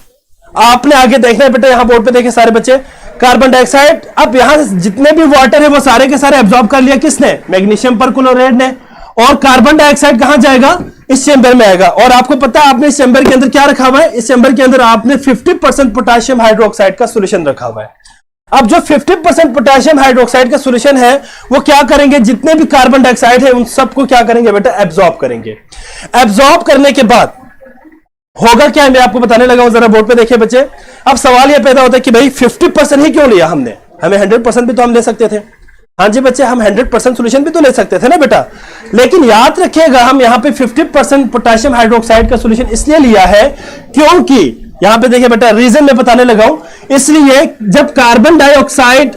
आपने आगे देखना है बेटा, यहां बोर्ड पे देखे सारे बच्चे, कार्बन डाइऑक्साइड, अब यहां जितने भी वाटर है वो सारे के सारे एब्जॉर्ब कर लिया किसने, मैग्नीशियम परक्लोराइड ने। और कार्बन डाइऑक्साइड कहां जाएगा, इस चेंबर में आएगा। और आपको पता है आपने इस चेंबर के अंदर क्या रखा हुआ है, इस चेंबर के अंदर आपने 50% पोटेशियम हाइड्रोक्साइड का सॉल्यूशन रखा हुआ है। अब जो 50% पोटेशियम हाइड्रोक्साइड का सॉल्यूशन है वो क्या करेंगे, जितने भी कार्बन डाइऑक्साइड है उन सबको क्या करेंगे बेटा, एब्जॉर्ब करेंगे। एब्जॉर्ब करने के बाद होगा क्या, मैं आपको बताने लगा हूं, जरा बोर्ड पे देखिए बच्चे। अब सवाल यह पैदा होता है कि भाई 50% ही क्यों लिया हमने, हमें 100% भी तो हम ले सकते थे। हाँ जी बच्चे, हम 100% सॉल्यूशन भी तो ले सकते थे ना बेटा, लेकिन याद रखिएगा हम यहां पे 50% पोटेशियम हाइड्रोक्साइड का सॉल्यूशन इसलिए लिया है क्योंकि यहां पे देखिए बेटा, रीजन मैं बताने लगा हूं, इसलिए जब कार्बन डाइऑक्साइड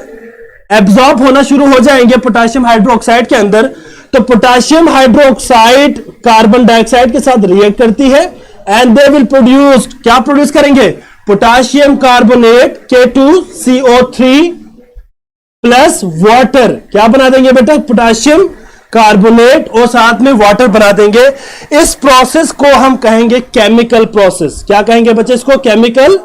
एब्जॉर्ब होना शुरू हो जाएंगे पोटेशियम हाइड्रोक्साइड के अंदर, तो पोटेशियम हाइड्रोक्साइड कार्बन डाइऑक्साइड के साथ रिएक्ट करती है एंड दे विल प्रोड्यूस, क्या प्रोड्यूस करेंगे, potassium carbonate K2CO3 plus water, क्या बना देंगे बेटा, पोटेशियम कार्बोनेट और साथ में वाटर बना देंगे। इस प्रोसेस को हम कहेंगे केमिकल प्रोसेस। क्या कहेंगे बच्चे, इसको केमिकल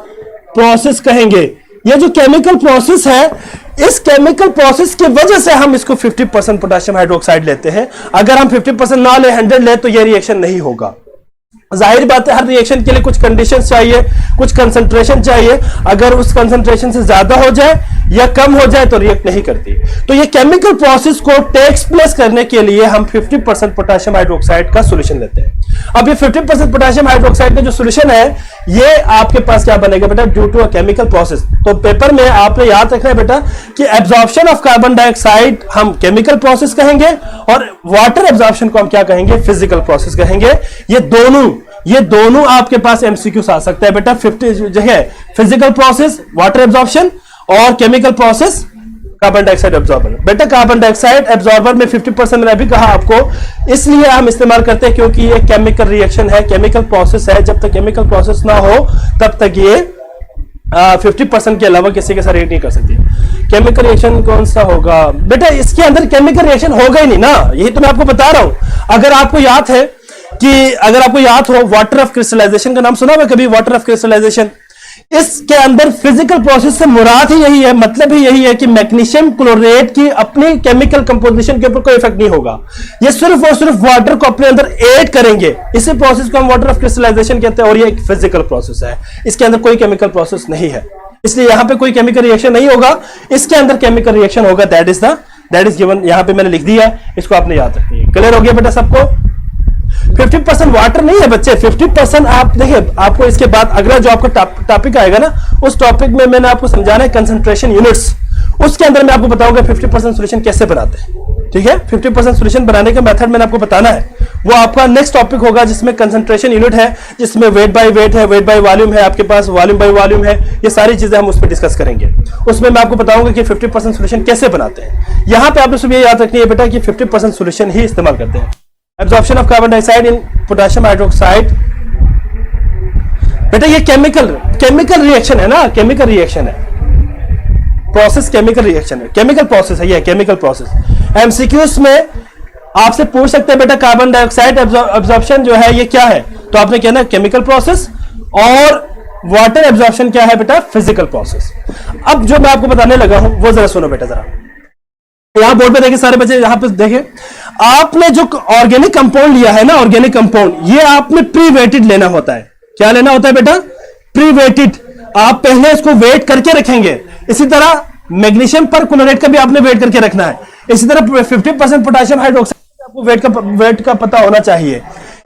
प्रोसेस कहेंगे। ये जो केमिकल प्रोसेस है, इस केमिकल प्रोसेस की वजह से हम इसको 50% पोटेशियम हाइड्रोक्साइड लेते हैं। अगर हम 50% ना ले, 100 ले, तो यह रिएक्शन नहीं होगा। जाहिर बात है हर रिएक्शन के लिए कुछ कंडीशंस चाहिए, कुछ कंसंट्रेशन चाहिए। अगर उस कंसंट्रेशन से ज्यादा हो जाए या कम हो जाए तो रिएक्ट नहीं करती। तो ये केमिकल प्रोसेस को टेक्स प्लेस करने के लिए हम 50% पोटेशियम हाइड्रोक्साइड का सॉल्यूशन लेते हैं। अब ये 50% पोटेशियम हाइड्रोक्साइड का जो सॉल्यूशन है, ये आपके पास क्या बनेगा बेटा, due to a chemical process. तो पेपर में आपने याद रखना है बेटा कि एब्जॉर्प्शन ऑफ कार्बन डाइऑक्साइड हम केमिकल प्रोसेस कहेंगे और वाटर एब्जॉर्प्शन को हम क्या कहेंगे, फिजिकल प्रोसेस कहेंगे। ये दोनों आपके पास एमसीक्यूज आ सकता है बेटा, 50 जो है फिजिकल प्रोसेस वाटर एब्जॉर्प्शन और chemical process carbon dioxide absorber. बेटा कार्बन डाइऑक्साइड एब्जॉर्बर में 50% मैंने अभी कहा आपको, इसलिए हम इस्तेमाल करते हैं क्योंकि ये केमिकल रिएक्शन है, केमिकल प्रोसेस है। जब तक केमिकल प्रोसेस ना हो तब तक ये 50% के अलावा किसी के साथ रिएक्ट नहीं कर सकती। केमिकल रिएक्शन कौन सा होगा बेटा, इसके अंदर केमिकल रिएक्शन होगा ही नहीं ना, यही तो मैं आपको बता रहा हूं। अगर आपको याद हो वाटर ऑफ क्रिस्टलाइजेशन का नाम सुना हुआ कभी, वाटर ऑफ क्रिस्टलाइजेशन, इसके अंदर फिजिकल प्रोसेस से मुराद ही यही है, मतलब ही यही है कि मैग्नीशियम क्लोरेट की अपनी केमिकल कंपोजिशन के ऊपर कोई इफेक्ट नहीं होगा। ये सिर्फ और सिर्फ वाटर को अपने अंदर ऐड करेंगे। इसी प्रोसेस को हम वाटर ऑफ क्रिस्टलाइजेशन कहते हैं और ये एक फिजिकल प्रोसेस है, इसके अंदर कोई केमिकल प्रोसेस नहीं है, इसलिए यहां पे कोई केमिकल रिएक्शन नहीं होगा। इसके अंदर केमिकल रिएक्शन होगा, दैट इज गिवन, यहां पे मैंने लिख दिया है, इसको आपने याद रखनी है। क्लियर हो गया बेटा सबको। 50% वाटर नहीं है बच्चे, 50% आप देखिए, आपको इसके बाद अगला जो आपका टॉपिक आएगा ना, उस टॉपिक में मैंने आपको समझाना है कंसंट्रेशन यूनिट्स, उसके अंदर मैं आपको बताऊंगा 50% सॉल्यूशन कैसे बनाते हैं। ठीक है, 50% सॉल्यूशन बनाने का मेथड मैंने आपको बताना है, वो आपका नेक्स्ट टॉपिक होगा जिसमें कंसंट्रेशन यूनिट है, जिसमें वेट बाय वेट है, वेट बाय वॉल्यूम है, आपके पास वॉल्यूम बाय वॉल्यूम है, ये सारी चीजें हम उसमें डिस्कस करेंगे। उसमें मैं आपको बताऊंगा कि 50% सॉल्यूशन कैसे बनाते हैं। यहां पे आपने सब ये याद रखनी है बेटा कि 50% सॉल्यूशन ही इस्तेमाल करते हैं। Absorption of carbon dioxide in potassium hydroxide, बेटा ये केमिकल रिएक्शन है ना, केमिकल रिएक्शन है, प्रोसेस केमिकल रिएक्शन है, केमिकल प्रोसेस है, ये केमिकल प्रोसेस। एमसीक्यूज में आपसे पूछ सकते हैं बेटा कार्बन डाइऑक्साइड एब्जॉर्प्शन जो है ये क्या है, तो आपने कहना केमिकल प्रोसेस, और वाटर एब्जॉर्प्शन क्या है बेटा, फिजिकल प्रोसेस। अब जो मैं आपको बताने लगा हूं वो जरा सुनो बेटा, जरा यहां बोर्ड पे देखिए सारे बच्चे, यहां पे देखिए, आपने जो ऑर्गेनिक कंपाउंड लिया है ना, ऑर्गेनिक कंपाउंड, ये आपने प्री वेटेड लेना होता है। क्या लेना होता है बेटा, प्री वेटेड। आप पहले इसको वेट करके रखेंगे। इसी तरह मैग्नीशियम परक्लोराइड का भी आपने वेट करके रखना है। इसी तरह 50% पोटेशियम हाइड्रोक्साइड, आपको वेट का पता होना चाहिए।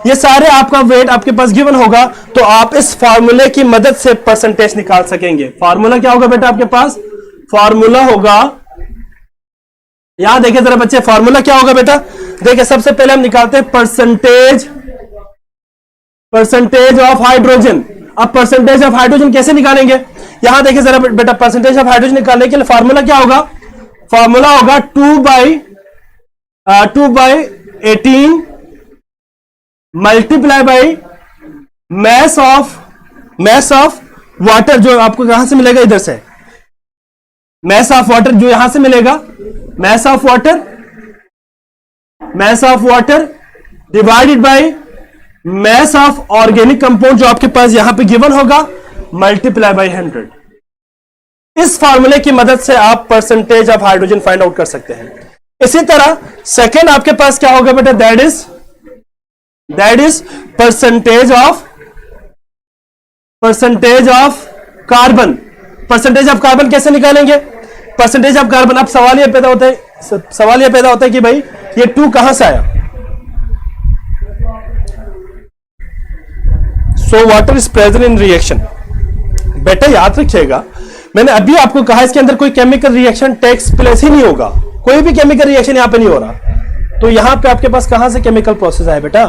ये सारे आपका वेट आपके पास गिवन होगा, तो आप इस फार्मूले की मदद से परसेंटेज निकाल सकेंगे। फार्मूला क्या होगा बेटा आपके पास, फार्मूला होगा, यहां देखिए जरा बच्चे, फार्मूला क्या होगा बेटा, देखिए सबसे पहले हम निकालते हैं परसेंटेज ऑफ हाइड्रोजन। अब परसेंटेज ऑफ हाइड्रोजन कैसे निकालेंगे, यहां देखिए जरा बेटा, परसेंटेज ऑफ हाइड्रोजन निकालने के लिए फार्मूला क्या होगा, फॉर्मूला होगा 2/18 multiply by mass of water, जो आपको कहां से मिलेगा, इधर से मैस ऑफ वाटर जो यहां से मिलेगा, mass of water divided by mass of organic compound जो आपके पास यहां पे गिवन होगा, मल्टीप्लाई बाई 100। इस फार्मूले की मदद से आप percentage of hydrogen find out कर सकते हैं। इसी तरह सेकेंड आपके पास क्या होगा बेटा, that is percentage of carbon. Percentage of carbon कैसे निकालेंगे? परसेंटेज ऑफ कार्बन, अब सवाल यह पैदा होता है कि भाई ये 2 कहां से आया। So water is present in reaction. बेटा याद रखिएगा, मैंने अभी आपको कहा इसके अंदर कोई केमिकल रिएक्शन टेक्स प्लेस ही नहीं होगा, कोई भी केमिकल रिएक्शन यहां पे नहीं हो रहा। तो यहां पे आपके पास कहां से केमिकल प्रोसेस आया बेटा?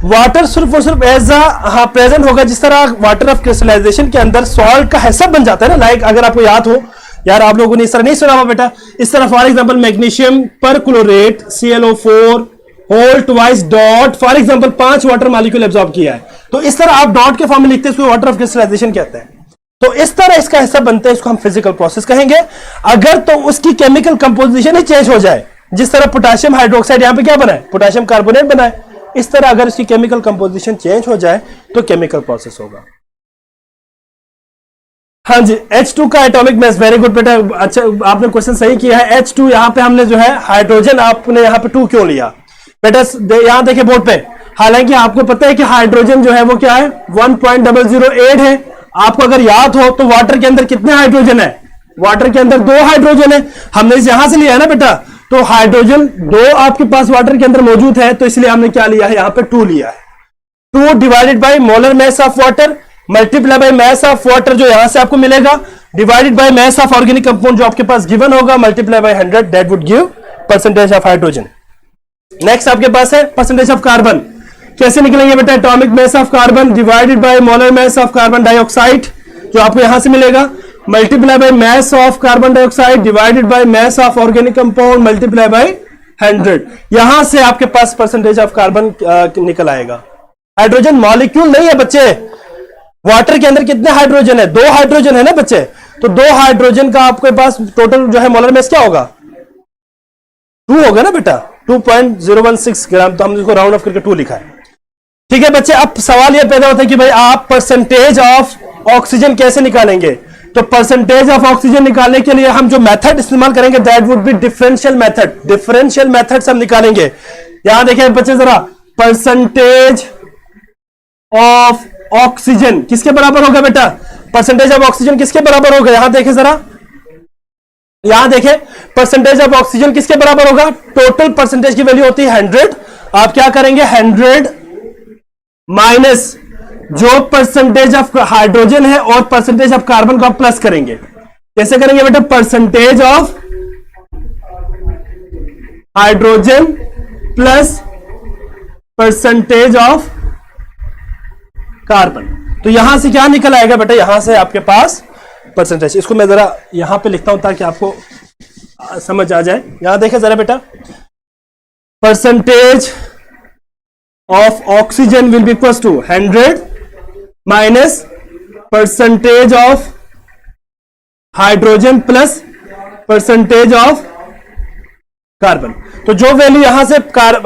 वाटर सिर्फ और सिर्फ एज अ प्रेजेंट होगा, जिस तरह वाटर ऑफ क्रिस्टलाइजेशन के अंदर सॉल्ट का हिस्सा बन जाता है ना। लाइक अगर आपको याद हो, यार आप लोगों ने इस तरह नहीं सुना हुआ बेटा, इस तरह for example magnesium perchlorate ClO4 whole twice dot, for example 5 water molecule absorb किया है, तो इस तरह आप डॉट के फॉर्म में लिखते हैं, इसको वाटर ऑफ क्रिस्टलाइजेशन कहते हैं। तो इस तरह इसका हिस्सा बनता है, इसको हम फिजिकल प्रोसेस कहेंगे। अगर तो उसकी केमिकल कंपोजिशन ही चेंज हो जाए, जिस तरह पोटेशियम हाइड्रोक्साइड यहां पे क्या बना है, पोटेशियम कार्बोनेट बना है, इस तरह अगर इसकी केमिकल कंपोजिशन चेंज हो जाए तो केमिकल प्रोसेस होगा। हाँ जी, H2 का एटॉमिक मास, वेरी गुड बेटा, अच्छा आपने क्वेश्चन सही किया है। H2 यहां पे हमने जो है हाइड्रोजन, आपने यहां पे 2 क्यों लिया बेटा? यहां देखिए बोर्ड पे, हालांकि आपको पता है कि हाइड्रोजन जो है वो क्या है, 1.008 है। आपको अगर याद हो तो वाटर के अंदर कितने हाइड्रोजन है? वाटर के अंदर 2 हाइड्रोजन है। हमने इसे यहां से लिया है ना बेटा, तो हाइड्रोजन 2 आपके पास वाटर के अंदर मौजूद है, तो इसलिए हमने क्या लिया है, यहां पे 2 लिया है। 2 divided by molar mass of water multiply by mass of water जो यहां से आपको मिलेगा, divided by mass of organic compound जो आपके पास गिवन होगा, multiply by 100, that would give percentage of hydrogen. Next आपके पास है परसेंटेज ऑफ कार्बन। कैसे निकलेंगे बेटा? Atomic mass of carbon divided by molar mass of carbon dioxide जो आपको यहां से मिलेगा, multiply by mass of carbon dioxide divided by mass of organic compound multiply by 100। यहां से आपके पास परसेंटेज ऑफ कार्बन निकल आएगा। हाइड्रोजन मॉलिक्यूल नहीं है बच्चे, वाटर के अंदर कितने हाइड्रोजन है? 2 हाइड्रोजन है ना बच्चे, तो 2 हाइड्रोजन का आपके पास टोटल जो है मोलर मास क्या होगा? 2 होगा ना बेटा, 2.016 ग्राम, तो हमने इसको राउंड ऑफ करके 2 लिखा है। ठीक है बच्चे, अब सवाल यह पैदा होता है कि भाई आप परसेंटेज ऑफ ऑक्सीजन कैसे निकालेंगे? तो परसेंटेज ऑफ ऑक्सीजन निकालने के लिए हम जो मेथड इस्तेमाल करेंगे, that would be differential method. Differential method से हम निकालेंगे। यहां देखिए बच्चे जरा, परसेंटेज ऑफ ऑक्सीजन किसके बराबर होगा बेटा? परसेंटेज ऑफ ऑक्सीजन किसके बराबर होगा? यहां देखें जरा, यहां देखें परसेंटेज ऑफ ऑक्सीजन किसके बराबर होगा? टोटल परसेंटेज की वैल्यू होती है 100। आप क्या करेंगे, 100 माइनस जो परसेंटेज ऑफ हाइड्रोजन है और परसेंटेज ऑफ कार्बन को आप प्लस करेंगे। कैसे करेंगे बेटा? Percentage of hydrogen plus percentage of carbon, तो यहां से क्या निकल आएगा बेटा? यहां से आपके पास परसेंटेज, इसको मैं जरा यहां पे लिखता हूं ताकि आपको समझ आ जाए। यहां देखें जरा बेटा, percentage of oxygen will be equal to 100 minus percentage of hydrogen plus percentage of carbon. तो जो वैल्यू यहां से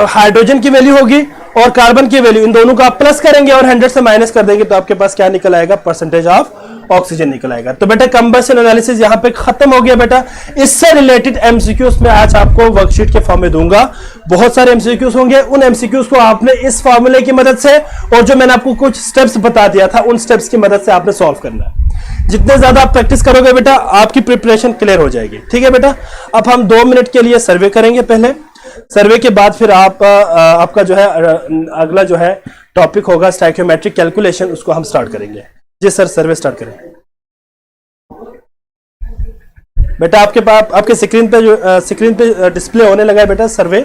हाइड्रोजन की वैल्यू होगी और कार्बन की वैल्यू, इन दोनों को आप प्लस करेंगे और 100 से माइनस कर देंगे, तो आपके पास क्या निकल आएगा? परसेंटेज ऑफ ऑक्सीजन निकल आएगा। तो बेटा कंबशन एनालिसिस यहां पे खत्म हो गया बेटा। इससे रिलेटेड एमसीक्यूज में आज आपको वर्कशीट के फॉर्म में दूंगा। बहुत सारे एमसीक्यूज होंगे, उन एमसीक्यूज को आपने इस फॉर्मूले की मदद से और जो मैंने आपको कुछ स्टेप्स बता दिया था, उन स्टेप्स की मदद से आपने सॉल्व करना है। जितने ज्यादा आप प्रैक्टिस करोगे बेटा, आपकी प्रिपरेशन क्लियर हो जाएगी। ठीक है बेटा, अब हम 2 मिनट के लिए सर्वे करेंगे। पहले सर्वे के बाद फिर आपका जो है अगला जो है टॉपिक होगा स्टोइकियोमेट्रिक कैलकुलेशन, उसको हम स्टार्ट करेंगे। जी सर, सर्वे स्टार्ट करें बेटा। आपके पास आपके स्क्रीन पे डिस्प्ले होने लगा है बेटा सर्वे।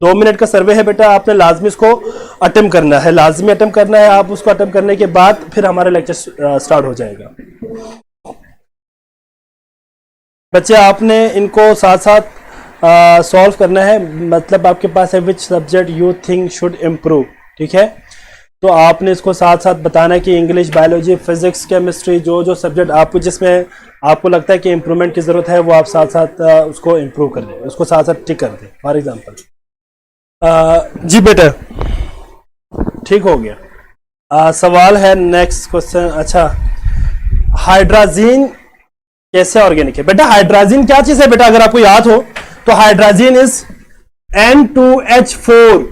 2 मिनट का सर्वे है बेटा, आपने लाजमी इसको अटेम्प्ट करना है, लाजमी अटेम्प्ट करना है। आप उसको अटेम्प्ट करने के बाद फिर हमारा लेक्चर स्टार्ट हो जाएगा। बच्चे आपने इनको साथ साथ सॉल्व करना है, मतलब आपके पास है which subject you think should improve, ठीक है। तो आपने इसको साथ साथ बताना है कि इंग्लिश, बायोलॉजी, फिजिक्स, केमिस्ट्री, जो जो सब्जेक्ट आपको जिसमें आपको लगता है कि इम्प्रूवमेंट की ज़रूरत है वो आप साथ साथ उसको इम्प्रूव कर दें, उसको साथ साथ टिक कर दें। फॉर एग्जांपल जी बेटा ठीक हो गया। सवाल है नेक्स्ट क्वेश्चन। अच्छा, हाइड्राजीन कैसे ऑर्गेनिक है? बेटा हाइड्राजीन क्या चीज है बेटा, अगर आपको याद हो तो हाइड्राजीन इज N2H4,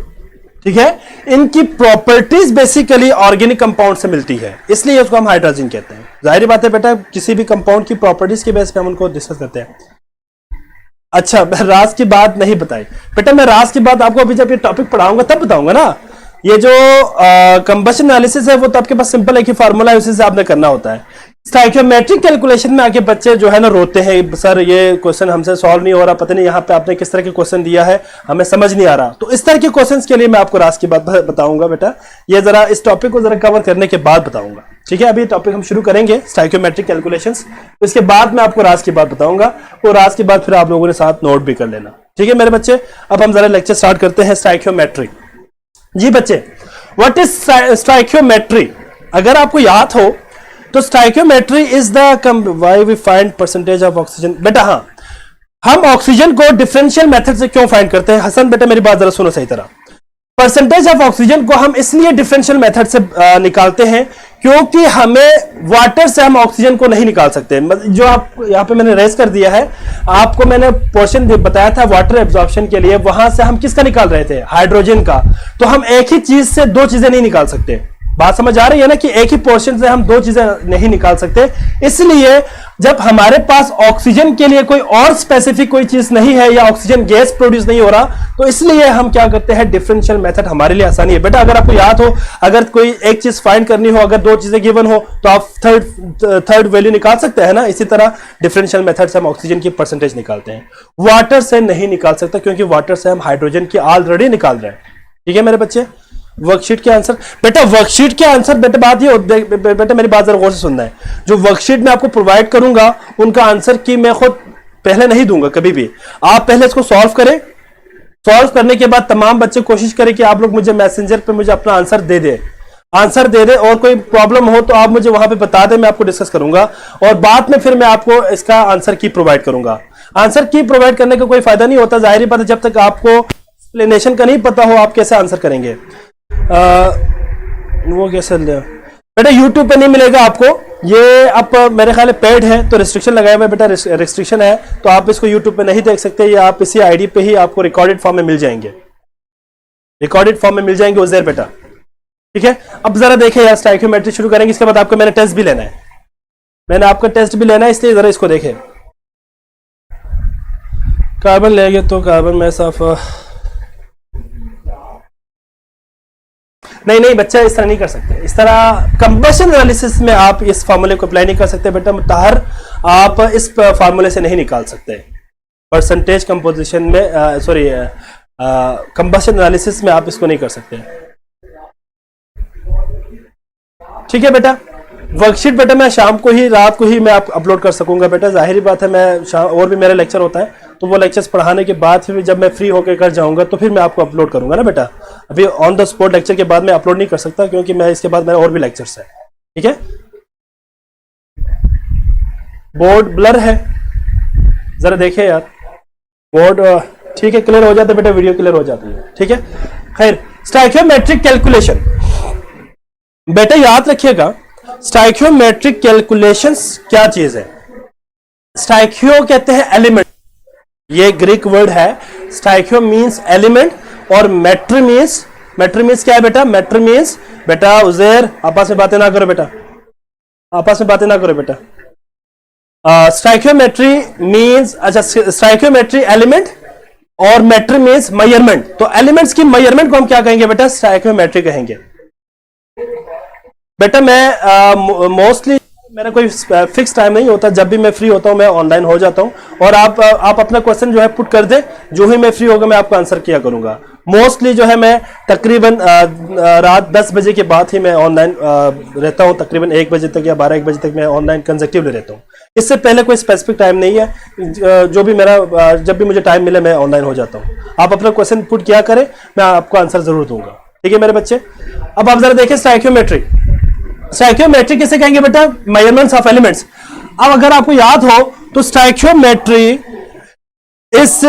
ठीक है। इनकी प्रॉपर्टीज बेसिकली ऑर्गेनिक कंपाउंड से मिलती है, इसलिए उसको हम हाइड्राजीन कहते हैं। जाहिर बात है बेटा, किसी भी कंपाउंड की प्रॉपर्टीज के बेस पे हम उनको डिस्कस करते हैं। अच्छा, राज की बात नहीं बताई बेटा, मैं राज की बात आपको अभी जब ये टॉपिक पढ़ाऊंगा तब बताऊंगा ना। ये जो कंबशन एनालिसिस है वो तो आपके पास सिंपल एक ही फार्मूला है, उसी से आपने करना होता है। स्टाइकियोमेट्रिक कैलकुलेशन में आके बच्चे जो है ना रोते हैं, सर ये क्वेश्चन हमसे सॉल्व नहीं हो रहा, पता नहीं यहाँ पे आपने किस तरह के क्वेश्चन दिया है, हमें समझ नहीं आ रहा। तो इस तरह के क्वेश्चंस के लिए मैं आपको राज की बात बताऊंगा बेटा, ये जरा इस टॉपिक को जरा कवर करने के बाद बताऊंगा, ठीक है। अभी टॉपिक हम शुरू करेंगे स्टाइकियोमेट्रिक कैलकुलेशंस, तो इसके बाद मैं आपको राज की बात बताऊंगा, और राज की बात फिर आप लोगों ने साथ नोट भी कर लेना, ठीक है मेरे बच्चे। अब हम जरा लेक्चर स्टार्ट करते हैं स्टाइकियोमेट्री। जी बच्चे, व्हाट इज स्टाइकियोमेट्री? अगर आपको याद हो तो stoichiometry is the why we find percentage of oxygen. बेटा हाँ, हम ऑक्सीजन को डिफरेंशियल मेथड से क्यों फाइंड करते हैं? हसन बेटा मेरी बात जरा सुनो सही तरह। परसेंटेज ऑफ ऑक्सीजन को हम इसलिए डिफरेंशियल मेथड से निकालते हैं क्योंकि हमें वाटर से हम ऑक्सीजन को नहीं निकाल सकते। जो आप यहाँ पे मैंने रेस कर दिया है, आपको मैंने पोर्शन बताया था वाटर एब्जॉर्प्शन के लिए, वहां से हम किसका निकाल रहे थे? हाइड्रोजन का। तो हम एक ही चीज से दो चीजें नहीं निकाल सकते। बात समझ आ रही है ना कि एक ही पोर्शन से हम दो चीजें नहीं निकाल सकते। इसलिए जब हमारे पास ऑक्सीजन के लिए कोई और स्पेसिफिक कोई चीज नहीं है या ऑक्सीजन गैस प्रोड्यूस नहीं हो रहा, तो इसलिए हम क्या करते हैं, डिफरेंशियल मेथड हमारे लिए आसानी है। बेटा अगर आपको याद हो, अगर कोई एक चीज फाइंड करनी हो, अगर दो चीजें गिवन हो तो आप थर्ड वैल्यू निकाल सकते हैं ना। इसी तरह डिफरेंशियल मेथड से हम ऑक्सीजन की परसेंटेज निकालते हैं, वाटर से नहीं निकाल सकते क्योंकि वाटर से हम हाइड्रोजन की ऑलरेडी निकाल रहे हैं, ठीक है मेरे बच्चे। वर्कशीट के आंसर बेटा, वर्कशीट के आंसर बेटा, बात ये बेटा मेरी बात जरा गौर से सुनना है। जो वर्कशीट मैं आपको प्रोवाइड करूंगा उनका आंसर की मैं खुद पहले नहीं दूंगा कभी भी। आप पहले इसको सॉल्व करें, सॉल्व करने के बाद तमाम बच्चे कोशिश करें कि आप लोग मुझे मैसेंजर पे मुझे अपना आंसर दे दे, और कोई प्रॉब्लम हो तो आप मुझे वहां पे बता दें, मैं आपको डिस्कस करूंगा और बाद में फिर मैं आपको इसका आंसर की प्रोवाइड करूंगा। आंसर की प्रोवाइड करने का कोई फायदा नहीं होता, जाहिर बात है, जब तक आपको एक्सप्लेनेशन का नहीं पता हो आप कैसे आंसर करेंगे। वो कैसे बेटा यूट्यूब पे नहीं मिलेगा आपको, ये अब मेरे ख्याल पेड है तो रिस्ट्रिक्शन लगाया हुआ है बेटा, रिस्ट्रिक्शन है तो आप इसको यूट्यूब पे नहीं देख सकते, या आप इसी आईडी पे ही आपको रिकॉर्डेड फॉर्म में मिल जाएंगे, रिकॉर्डेड फॉर्म में मिल जाएंगे उज़ैर बेटा, ठीक है। अब जरा देखें यार, स्टाइकियोमेट्री शुरू करेंगे, इसके बाद आपको मैंने टेस्ट भी लेना है, मैंने आपका टेस्ट भी लेना है, इसलिए जरा इसको देखें। कार्बन लेंगे तो कार्बन में साफ नहीं बच्चा इस तरह नहीं कर सकते, इस तरह कंबशन एनालिसिस में आप इस फार्मूले को अप्लाई नहीं कर सकते बेटा, मुताहर आप इस फार्मूले से नहीं निकाल सकते। परसेंटेज कंपोजिशन में सॉरी कंबशन एनालिसिस में आप इसको नहीं कर सकते, ठीक है बेटा। वर्कशीट बेटा मैं शाम को ही, रात को ही मैं आप अपलोड कर सकूंगा बेटा, जाहिर बात है मैं शाम और भी मेरा लेक्चर होता है तो वो लेक्चर्स पढ़ाने के बाद फिर जब मैं फ्री होकर घर जाऊंगा तो फिर मैं आपको अपलोड करूंगा ना बेटा। अभी ऑन द स्पॉट लेक्चर के बाद मैं अपलोड नहीं कर सकता क्योंकि मैं इसके बाद मेरा और भी लेक्चर्स है, ठीक है। बोर्ड ब्लर है, जरा देखिए यार बोर्ड, ठीक है, क्लियर हो जाता है बेटा, वीडियो क्लियर हो जाती है, ठीक है। खैर, स्टाइकियोमेट्रिक कैलकुलेशन बेटा याद रखिएगा, स्टाइकियोमेट्रिक कैलकुलेशंस क्या चीज है? स्टाइकियो कहते हैं एलिमेंट, ये ग्रीक वर्ड है। स्टाइकियो मींस एलिमेंट और मेट्री मींस क्या है बेटा? मेट्री मींस बेटा उज़ैर आपस में बातें ना करो बेटा, आपस में बातें ना करो बेटा। स्टाइकियोमेट्री मींस, अच्छा स्टाइकियोमेट्री एलिमेंट और मेट्री मींस मेजरमेंट, तो एलिमेंट्स की मेजरमेंट को हम क्या कहेंगे बेटा? स्टाइकियोमेट्री कहेंगे बेटा। मैं मोस्टली मेरा कोई फिक्स टाइम नहीं होता, जब भी मैं फ्री होता हूं मैं ऑनलाइन हो जाता हूं और आप अपना क्वेश्चन जो है पुट कर दे, जो ही मैं फ्री होगा मैं आपका आंसर किया करूंगा। मोस्टली जो है मैं तकरीबन रात 10 बजे के बाद ही मैं ऑनलाइन रहता हूँ, तकरीबन 1 बजे तक या 12-1 बजे तक मैं ऑनलाइन कंसेक्टिवली रहता हूँ। इससे पहले कोई स्पेसिफिक टाइम नहीं है, जो भी मेरा जब भी मुझे टाइम मिले मैं ऑनलाइन हो जाता हूँ। आप अपना क्वेश्चन पुट किया करें, मैं आपको आंसर जरूर दूंगा। ठीक है मेरे बच्चे, अब आप जरा देखें स्टोइकियोमेट्री। स्टोइकियोमेट्री किसे कहेंगे बेटा? Measurements of elements. अब अगर आपको याद हो तो stoichiometry is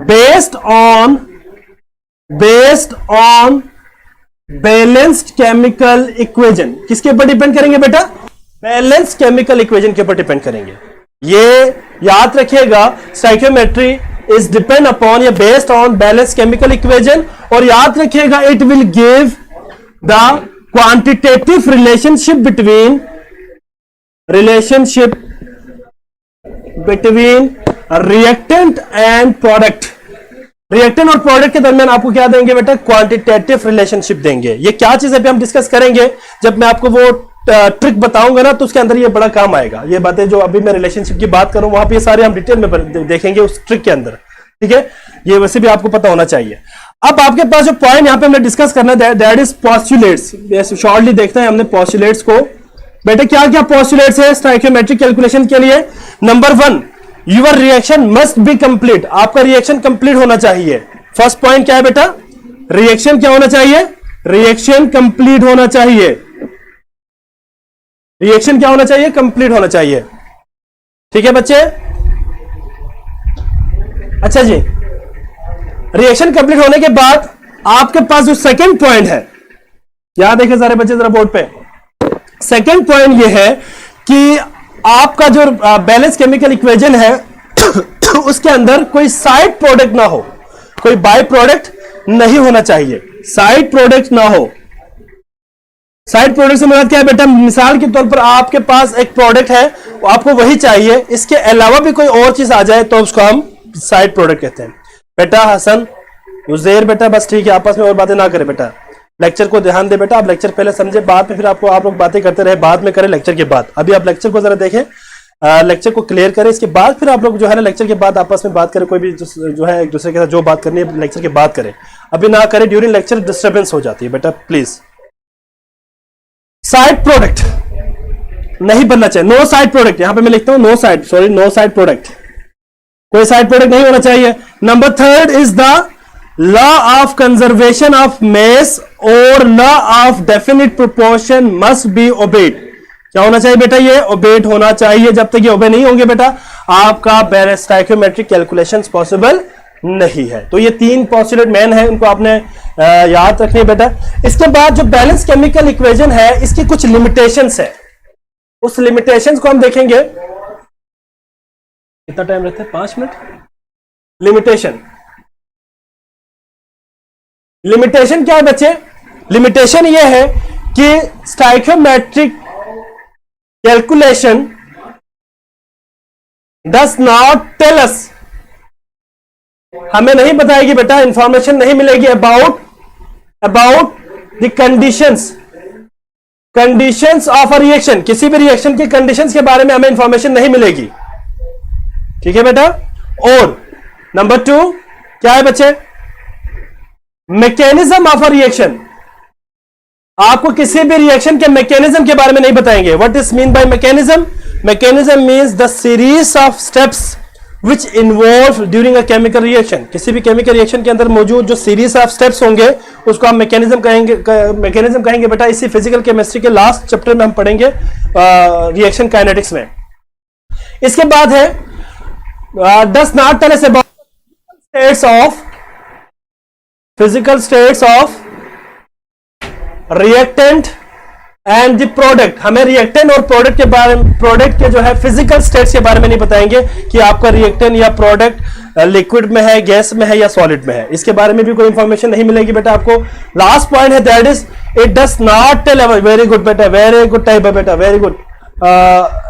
based on balanced chemical equation. किसके ऊपर डिपेंड करेंगे बेटा? बैलेंस्ड केमिकल इक्वेशन के ऊपर डिपेंड करेंगे। ये याद रखिएगा, स्टोइकियोमेट्री इज डिपेंड अपॉन या based on balanced chemical equation. और याद रखिएगा, it will give the quantitative relationship between reactant and product. Reactant और प्रोडक्ट के दरमियान आपको क्या देंगे बेटा? क्वांटिटेटिव रिलेशनशिप देंगे। ये क्या चीज अभी हम डिस्कस करेंगे, जब मैं आपको वो ट्रिक बताऊंगा ना तो उसके अंदर ये बड़ा काम आएगा। ये बातें जो अभी मैं रिलेशनशिप की बात करूं वहां पे ये सारे हम डिटेल में देखेंगे उस ट्रिक के अंदर। ठीक है, ये वैसे भी आपको पता होना चाहिए। अब आपके पास जो पॉइंट यहां पे हमने डिस्कस करना है दैट इज पोस्टुलेट्स। शॉर्टली देखते हैं हमने पोस्टुलेट्स को। बेटा क्या क्या पोस्टुलेट्स है स्टोइकियोमेट्रिक कैलकुलेशन के लिए? Number 1, your reaction must be complete. आपका रिएक्शन कंप्लीट होना चाहिए। फर्स्ट पॉइंट क्या है बेटा? रिएक्शन क्या होना चाहिए? रिएक्शन कंप्लीट होना चाहिए। रिएक्शन क्या होना चाहिए? कंप्लीट होना चाहिए। ठीक है बच्चे? अच्छा जी, रिएक्शन कंप्लीट होने के बाद आपके पास जो सेकंड पॉइंट है, यहां देखें सारे बच्चे जरा बोर्ड पे। सेकंड पॉइंट ये है कि आपका जो बैलेंस केमिकल इक्वेशन है उसके अंदर कोई साइड प्रोडक्ट ना हो, कोई बाय प्रोडक्ट नहीं होना चाहिए। साइड प्रोडक्ट ना हो। साइड प्रोडक्ट से मतलब क्या है बेटा? मिसाल के तौर पर आपके पास एक प्रोडक्ट है, आपको वही चाहिए, इसके अलावा भी कोई और चीज आ जाए तो उसको हम साइड प्रोडक्ट कहते हैं। बेटा हसन, युजैर बेटा बस ठीक है, आपस में और बातें ना करें बेटा। लेक्चर को ध्यान दे बेटा, आप लेक्चर पहले समझे, बाद में फिर आपको आप लोग बातें करते रहे, बाद में करें लेक्चर के बाद। अभी आप लेक्चर को जरा देखें, लेक्चर को क्लियर करें, इसके बाद फिर आप लोग जो है ना लेक्चर के बाद आपस में बात करें। कोई भी जो है एक दूसरे के साथ जो बात करनी है लेक्चर के बाद करें, अभी ना करें। ड्यूरिंग लेक्चर डिस्टर्बेंस हो जाती है बेटा, प्लीज। साइड प्रोडक्ट नहीं बनना चाहिए। नो साइड प्रोडक्ट, यहां पे मैं लिखता हूं नो साइड प्रोडक्ट। कोई साइड प्रोडक्ट नहीं होना चाहिए। Number 3 is the law of conservation of mass और law of definite proportion must be obeyed. क्या होना चाहिए बेटा? ये ओबेड होना चाहिए। जब तक ये ओबे नहीं होंगे बेटा, आपका स्टोइकियोमेट्रिक कैलकुलेशंस पॉसिबल नहीं है। तो ये 3 पोस्टुलेट मेन है, इनको आपने याद रखनी है बेटा। इसके बाद जो बैलेंस केमिकल इक्वेशन है, इसकी कुछ लिमिटेशंस है। उस लिमिटेशंस को हम देखेंगे। कितना टाइम रहता है? 5 मिनट। लिमिटेशन क्या है बच्चे? लिमिटेशन यह है कि stoichiometric calculation does not tell us, हमें नहीं बताएगी बेटा, इंफॉर्मेशन नहीं मिलेगी about the conditions of a reaction. किसी भी रिएक्शन की कंडीशंस के बारे में हमें इंफॉर्मेशन नहीं मिलेगी। ठीक है बेटा? और नंबर 2 क्या है बच्चे? Mechanism of a reaction. आपको किसी भी रिएक्शन के मैकेनिज्म के बारे में नहीं बताएंगे। What is mean bye mechanism? Mechanism means the series of steps which involve during a chemical reaction. किसी भी केमिकल रिएक्शन के अंदर मौजूद जो सीरीज ऑफ स्टेप्स होंगे उसको हम मैकेनिज्म कहेंगे बेटा। इसी फिजिकल केमिस्ट्री के लास्ट चैप्टर में हम पढ़ेंगे रिएक्शन काइनेटिक्स में। इसके बाद है does not tell us about physical states of reactant and the product. हमें रिएक्टेंट और प्रोडक्ट के बारे में, प्रोडक्ट के जो है फिजिकल स्टेट्स के बारे में नहीं बताएंगे कि आपका रिएक्टेंट या प्रोडक्ट लिक्विड में है, गैस में है या सॉलिड में है। इसके बारे में भी कोई इंफॉर्मेशन नहीं मिलेगी बेटा आपको। लास्ट पॉइंट है that is it does not tell. Very good बेटा, वेरी गुड टाइप है बेटा, very good.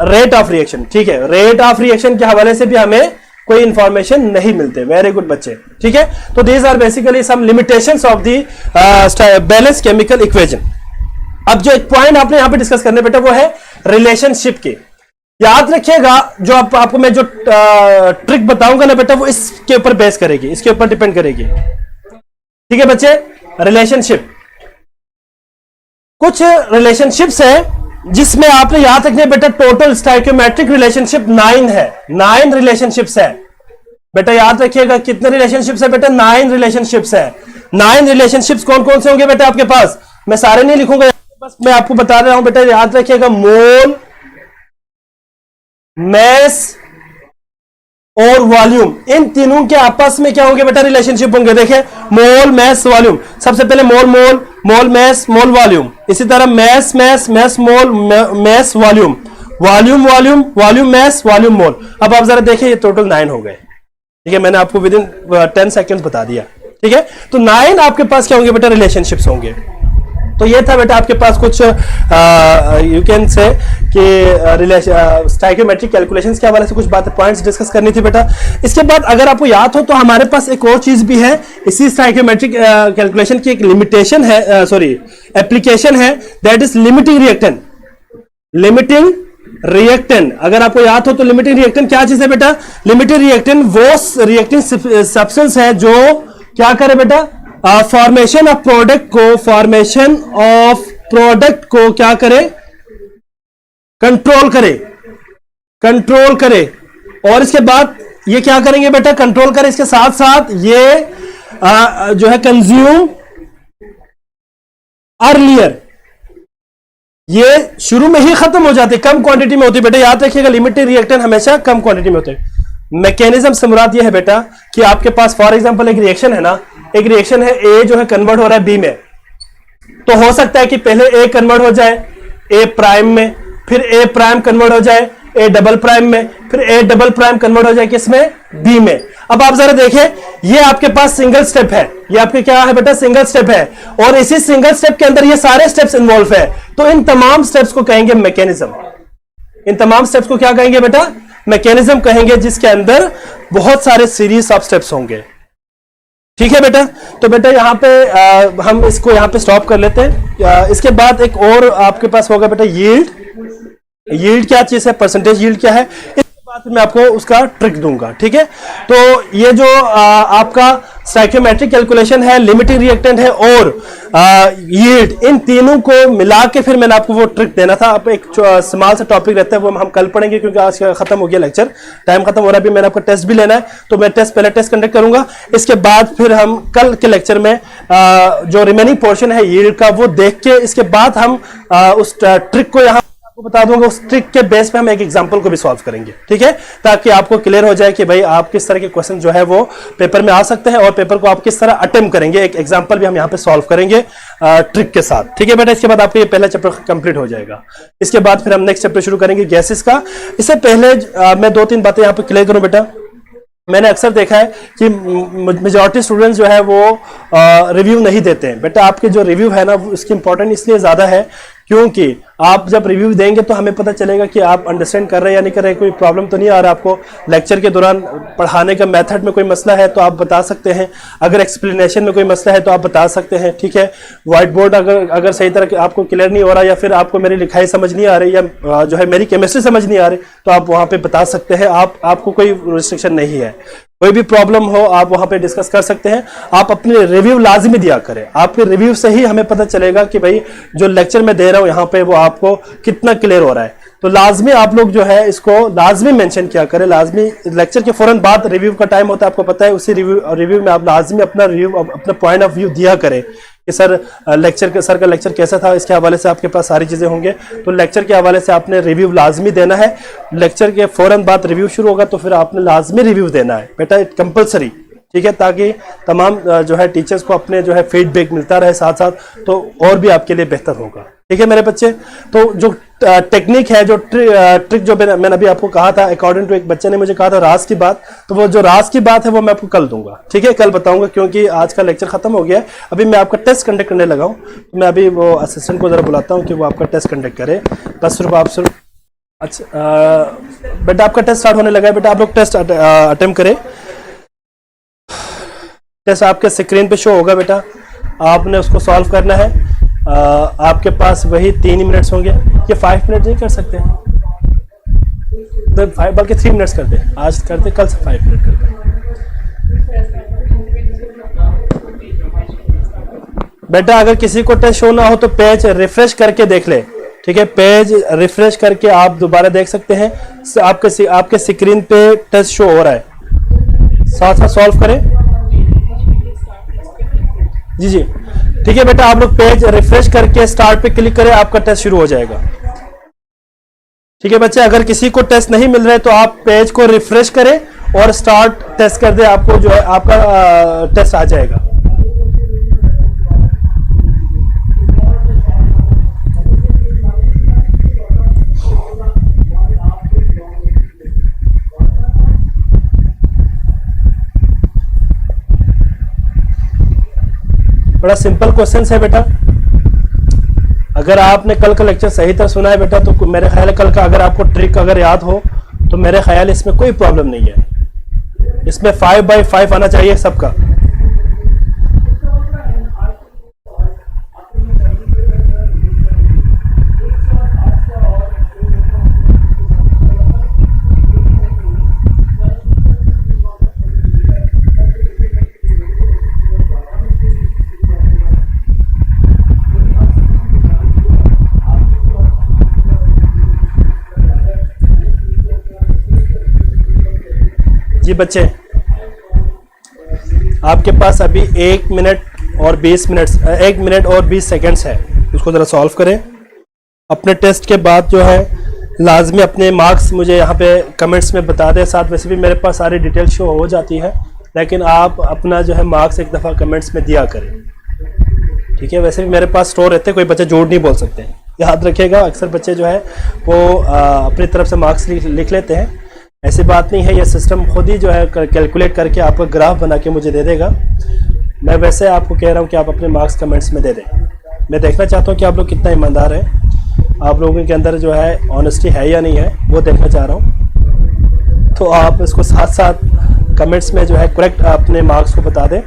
Rate of reaction, ठीक है, रेट ऑफ रिएक्शन के हवाले से भी हमें कोई इंफॉर्मेशन नहीं मिलते। वेरी गुड बच्चे, ठीक है। तो these are basically some limitations of the balance chemical equation. अब जो एक पॉइंट आपने यहां पे डिस्कस करने बेटा वो है रिलेशनशिप की। याद रखिएगा, जो आपको मैं जो ट्रिक बताऊंगा ना बेटा वो इसके ऊपर बेस करेगी, इसके ऊपर डिपेंड करेगी। ठीक है बच्चे, रिलेशनशिप, कुछ रिलेशनशिप्स है जिसमें आपने याद रखना है बेटा, टोटल स्टाइकियोमेट्रिक रिलेशनशिप 9 है, 9 रिलेशनशिप्स है बेटा, याद रखिएगा कितने रिलेशनशिप्स है बेटा, 9 रिलेशनशिप्स है। 9 रिलेशनशिप्स कौन कौन से होंगे बेटा आपके पास, मैं सारे नहीं लिखूंगा, बस मैं आपको बता रहा हूं बेटा, याद रखिएगा मोल, मैस और वॉल्यूम, इन तीनों के आपस में क्या होंगे बेटा, रिलेशनशिप होंगे। देखिए मोल, मैस, वॉल्यूम, सबसे पहले मोल मोल, मोल मैस, मोल वॉल्यूम, इसी तरह mass mass, mass mole, mass volume, volume volume, volume mass, volume mole. अब आप जरा देखिए ये टोटल 9 हो गए, ठीक है, मैंने आपको विद इन 10 सेकेंड्स बता दिया, ठीक है। तो 9 आपके पास क्या होंगे बेटा, रिलेशनशिप्स होंगे। तो ये था बेटा आपके पास कुछ यू कैन से कि स्टाइकियोमेट्रिक कैलकुलेशंस के हवाले से कुछ बातें, पॉइंट्स डिस्कस करनी थी बेटा। इसके बाद अगर आपको याद हो तो हमारे पास एक और चीज भी है, इसी स्टाइकियोमेट्रिक कैलकुलेशन की एक लिमिटेशन है, सॉरी एप्लीकेशन है, that is limiting reactant. Limiting reactant, अगर आपको याद हो तो लिमिटिंग रिएक्टेंट क्या चीज है बेटा, लिमिटिंग रिएक्टेंट वो रिएक्टिंग सब्सटेंस है जो क्या करे बेटा, फॉर्मेशन ऑफ प्रोडक्ट को, फॉर्मेशन ऑफ प्रोडक्ट को क्या करे, कंट्रोल करे, कंट्रोल करे। और इसके बाद ये क्या करेंगे बेटा, कंट्रोल करे, इसके साथ साथ ये जो है कंज्यूम अर्लियर, ये शुरू में ही खत्म हो जाते, कम क्वांटिटी में होती बेटा, याद रखिएगा लिमिटेड रिएक्टेंट हमेशा कम क्वांटिटी में होते हैं। मैकेनिज्म से मुराद ये है बेटा कि आपके पास फॉर एग्जांपल एक रिएक्शन है ना, एक रिएक्शन है, ए जो है कन्वर्ट हो रहा है बी में, तो हो सकता है कि पहले ए कन्वर्ट हो जाए ए प्राइम में, फिर ए प्राइम कन्वर्ट हो जाए ए डबल प्राइम में, फिर ए डबल प्राइम कन्वर्ट हो जाए किसमें, बी में। अब आप जरा देखें, ये आपके पास सिंगल स्टेप है, ये आपके क्या है बेटा, सिंगल स्टेप है, और इसी सिंगल स्टेप के अंदर ये सारे स्टेप्स इन्वॉल्व है, तो इन तमाम स्टेप्स को कहेंगे मैकेनिज्म। इन तमाम स्टेप्स को क्या कहेंगे बेटा, मैकेनिज्म कहेंगे, जिसके अंदर बहुत सारे सीरीज ऑफ स्टेप्स होंगे, ठीक है बेटा। तो बेटा यहाँ पे हम इसको यहाँ पे स्टॉप कर लेते हैं। इसके बाद एक और आपके पास होगा बेटा यील्ड। यील्ड क्या चीज है, परसेंटेज यील्ड क्या है, इसके बाद मैं आपको उसका ट्रिक दूंगा, ठीक है। तो ये जो आपका स्टाइकियोमेट्रिक कैलकुलेशन है, लिमिटिंग रिएक्टेंट है और यील्ड, इन तीनों को मिला के फिर मैंने आपको वो ट्रिक देना था। अब एक स्मॉल सा टॉपिक रहता है, वो हम कल पढ़ेंगे क्योंकि आज खत्म हो गया लेक्चर, टाइम खत्म हो रहा है, अभी मैंने आपका टेस्ट भी लेना है, तो मैं पहले टेस्ट कंडक्ट करूंगा, इसके बाद फिर हम कल के लेक्चर में जो रिमेनिंग पोर्शन है यील्ड का वो देख के, इसके बाद हम उस ट्रिक को यहाँ आपको बता दूंगा, उस ट्रिक के बेस पे हम एक एग्जांपल को भी सॉल्व करेंगे, ठीक है, ताकि आपको क्लियर हो जाए कि भाई आप किस तरह के क्वेश्चन जो है वो पेपर में आ सकते हैं और पेपर को आप किस तरह अटेम्प्ट करेंगे। एक एग्जांपल भी हम यहाँ पे सॉल्व करेंगे ट्रिक के साथ, ठीक है बेटा। इसके बाद आपको ये पहला चैप्टर कंप्लीट हो जाएगा, इसके बाद फिर हम नेक्स्ट चैप्टर शुरू करेंगे गैसेस का। इससे पहले मैं 2-3 बातें यहाँ पे क्लियर करूं बेटा। मैंने अक्सर देखा है कि मेजॉरिटी स्टूडेंट्स जो है वो रिव्यू नहीं देते हैं बेटा। आपके जो रिव्यू है ना, उसकी इंपॉर्टेंट इसलिए ज्यादा है क्योंकि आप जब रिव्यू देंगे तो हमें पता चलेगा कि आप अंडरस्टैंड कर रहे हैं या नहीं कर रहे हैं, कोई प्रॉब्लम तो नहीं आ रहा आपको। लेक्चर के दौरान पढ़ाने का मेथड में कोई मसला है तो आप बता सकते हैं, अगर एक्सप्लेनेशन में कोई मसला है तो आप बता सकते हैं, ठीक है। व्हाइट बोर्ड अगर सही तरह आपको क्लियर नहीं हो रहा या फिर आपको मेरी लिखाई समझ नहीं आ रही या जो है मेरी केमिस्ट्री समझ नहीं आ रही तो आप वहाँ पे बता सकते हैं। आपको कोई रिस्ट्रिक्शन नहीं है, कोई भी प्रॉब्लम हो आप वहां पे डिस्कस कर सकते हैं। आप अपने रिव्यू लाजमी दिया करें, आपके रिव्यू से ही हमें पता चलेगा कि भाई जो लेक्चर मैं दे रहा हूं यहाँ पे वो आपको कितना क्लियर हो रहा है। तो लाजमी आप लोग जो है इसको लाजमी मेंशन किया करें, लाजमी लेक्चर के फौरन बाद रिव्यू का टाइम होता है, आपको पता है, उसी रिव्यू में आप लाजमी अपना रिव्यू, अपना पॉइंट ऑफ व्यू दिया करें कि सर का लेक्चर कैसा था, इसके हवाले से आपके पास सारी चीजें होंगे। तो लेक्चर के हवाले से आपने रिव्यू लाजमी देना है। लेक्चर के फौरन बाद रिव्यू शुरू होगा तो फिर आपने लाजमी रिव्यू देना है बेटा, इट कंपलसरी, ठीक है, ताकि तमाम जो है टीचर्स को अपने जो है फीडबैक मिलता रहे साथ साथ, तो और भी आपके लिए बेहतर होगा, ठीक है मेरे बच्चे। तो जो टेक्निक है, जो ट्रिक जो मैंने अभी आपको कहा था, अकॉर्डिंग टू एक बच्चे ने मुझे कहा था राज की बात, तो वो जो राज की बात है वो मैं आपको कल दूंगा, ठीक है, कल बताऊंगा क्योंकि आज का लेक्चर खत्म हो गया है। अभी मैं आपका टेस्ट कंडक्ट करने लगा हूं, तो मैं अभी वो असिस्टेंट को जरा बुलाता हूं कि वो आपका टेस्ट कंडक्ट करे। बस सिर्फ आप सिर्फ, अच्छा बेटा आपका टेस्ट स्टार्ट होने लगा है बेटा, आप लोग टेस्ट अटेम्प्ट करें। टेस्ट आपके स्क्रीन पे शो होगा बेटा, आपने उसको सॉल्व करना है। आपके पास वही 3 ही मिनट्स होंगे, ये 5 मिनट नहीं कर सकते तो 5 बल्कि 3 मिनट्स करते, आज करते, कल से 5 मिनट करते। बेटा अगर किसी को टेस्ट शो ना हो तो पेज रिफ्रेश करके देख ले, ठीक है। पेज रिफ्रेश करके आप दोबारा देख सकते हैं, आपके स्क्रीन पे टेस्ट शो हो रहा है। साथ साथ सॉल्व करें। जी जी ठीक है बेटा, आप लोग पेज रिफ्रेश करके स्टार्ट पे क्लिक करें, आपका टेस्ट शुरू हो जाएगा। ठीक है बच्चे, अगर किसी को टेस्ट नहीं मिल रहा है तो आप पेज को रिफ्रेश करें और स्टार्ट टेस्ट कर दे, आपको जो है आपका टेस्ट आ जाएगा। बड़ा सिंपल क्वेश्चन है बेटा। अगर आपने कल का लेक्चर सही तरह सुना है बेटा तो मेरे ख्याल है कल का अगर आपको ट्रिक अगर याद हो तो मेरे ख्याल इसमें कोई प्रॉब्लम नहीं है। इसमें 5/5 आना चाहिए सबका। जी बच्चे, आपके पास अभी 1 मिनट और 20 सेकंड्स है, उसको जरा सॉल्व करें। अपने टेस्ट के बाद जो है लाजमी अपने मार्क्स मुझे यहाँ पे कमेंट्स में बता दें। साथ वैसे भी मेरे पास सारी डिटेल शो हो जाती है, लेकिन आप अपना जो है मार्क्स एक दफ़ा कमेंट्स में दिया करें, ठीक है। वैसे भी मेरे पास स्टोर रहते हैं, कोई बच्चे झूठ नहीं बोल सकते, याद रखिएगा। अक्सर बच्चे जो है वो अपनी तरफ से मार्क्स लिख लेते हैं, ऐसी बात नहीं है। ये सिस्टम खुद ही जो है कैलकुलेट करके आपका ग्राफ बना के मुझे दे देगा। मैं वैसे आपको कह रहा हूँ कि आप अपने मार्क्स कमेंट्स में दे दें। मैं देखना चाहता हूँ कि आप लोग कितना ईमानदार हैं, आप लोगों के अंदर जो है ऑनेस्टी है या नहीं है, वो देखना चाह रहा हूँ। तो आप इसको साथ साथ कमेंट्स में जो है करेक्ट अपने मार्क्स को बता दें,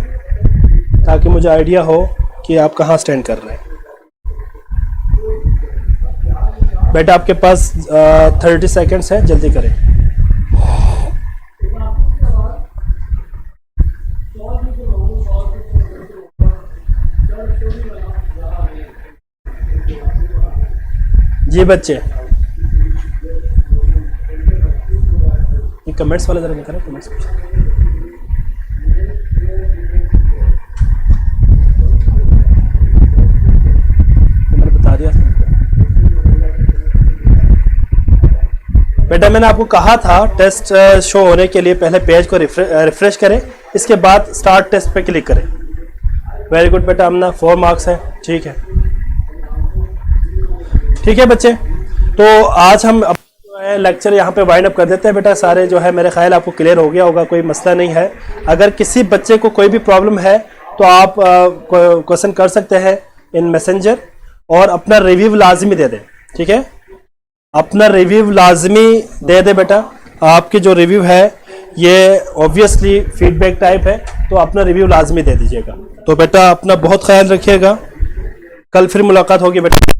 ताकि मुझे आइडिया हो कि आप कहाँ स्टैंड कर रहे हैं। बेटा आपके पास 30 सेकेंड्स है, जल्दी करें। जी बच्चे, ये कमेंट्स वाला जरा निकालें, कमेंट्स मैंने बता दिया था बेटा। मैंने आपको कहा था टेस्ट शो होने के लिए पहले पेज को रिफ्रेश करें, इसके बाद स्टार्ट टेस्ट पे क्लिक करें। वेरी गुड बेटा, हमने 4 मार्क्स है, ठीक है। ठीक है बच्चे, तो आज हम लेक्चर यहाँ पे वाइंड अप कर देते हैं बेटा। सारे जो है मेरे ख्याल आपको क्लियर हो गया होगा, कोई मसला नहीं है। अगर किसी बच्चे को कोई भी प्रॉब्लम है तो आप क्वेश्चन कर सकते हैं इन मैसेंजर, और अपना रिव्यू लाजमी दे दें, ठीक है। अपना रिव्यू लाजमी दे दे बेटा। आपकी जो रिव्यू है ये ऑब्वियसली फीडबैक टाइप है, तो अपना रिव्यू लाजमी दे दीजिएगा। तो बेटा अपना बहुत ख्याल रखिएगा, कल फिर मुलाकात होगी बेटा।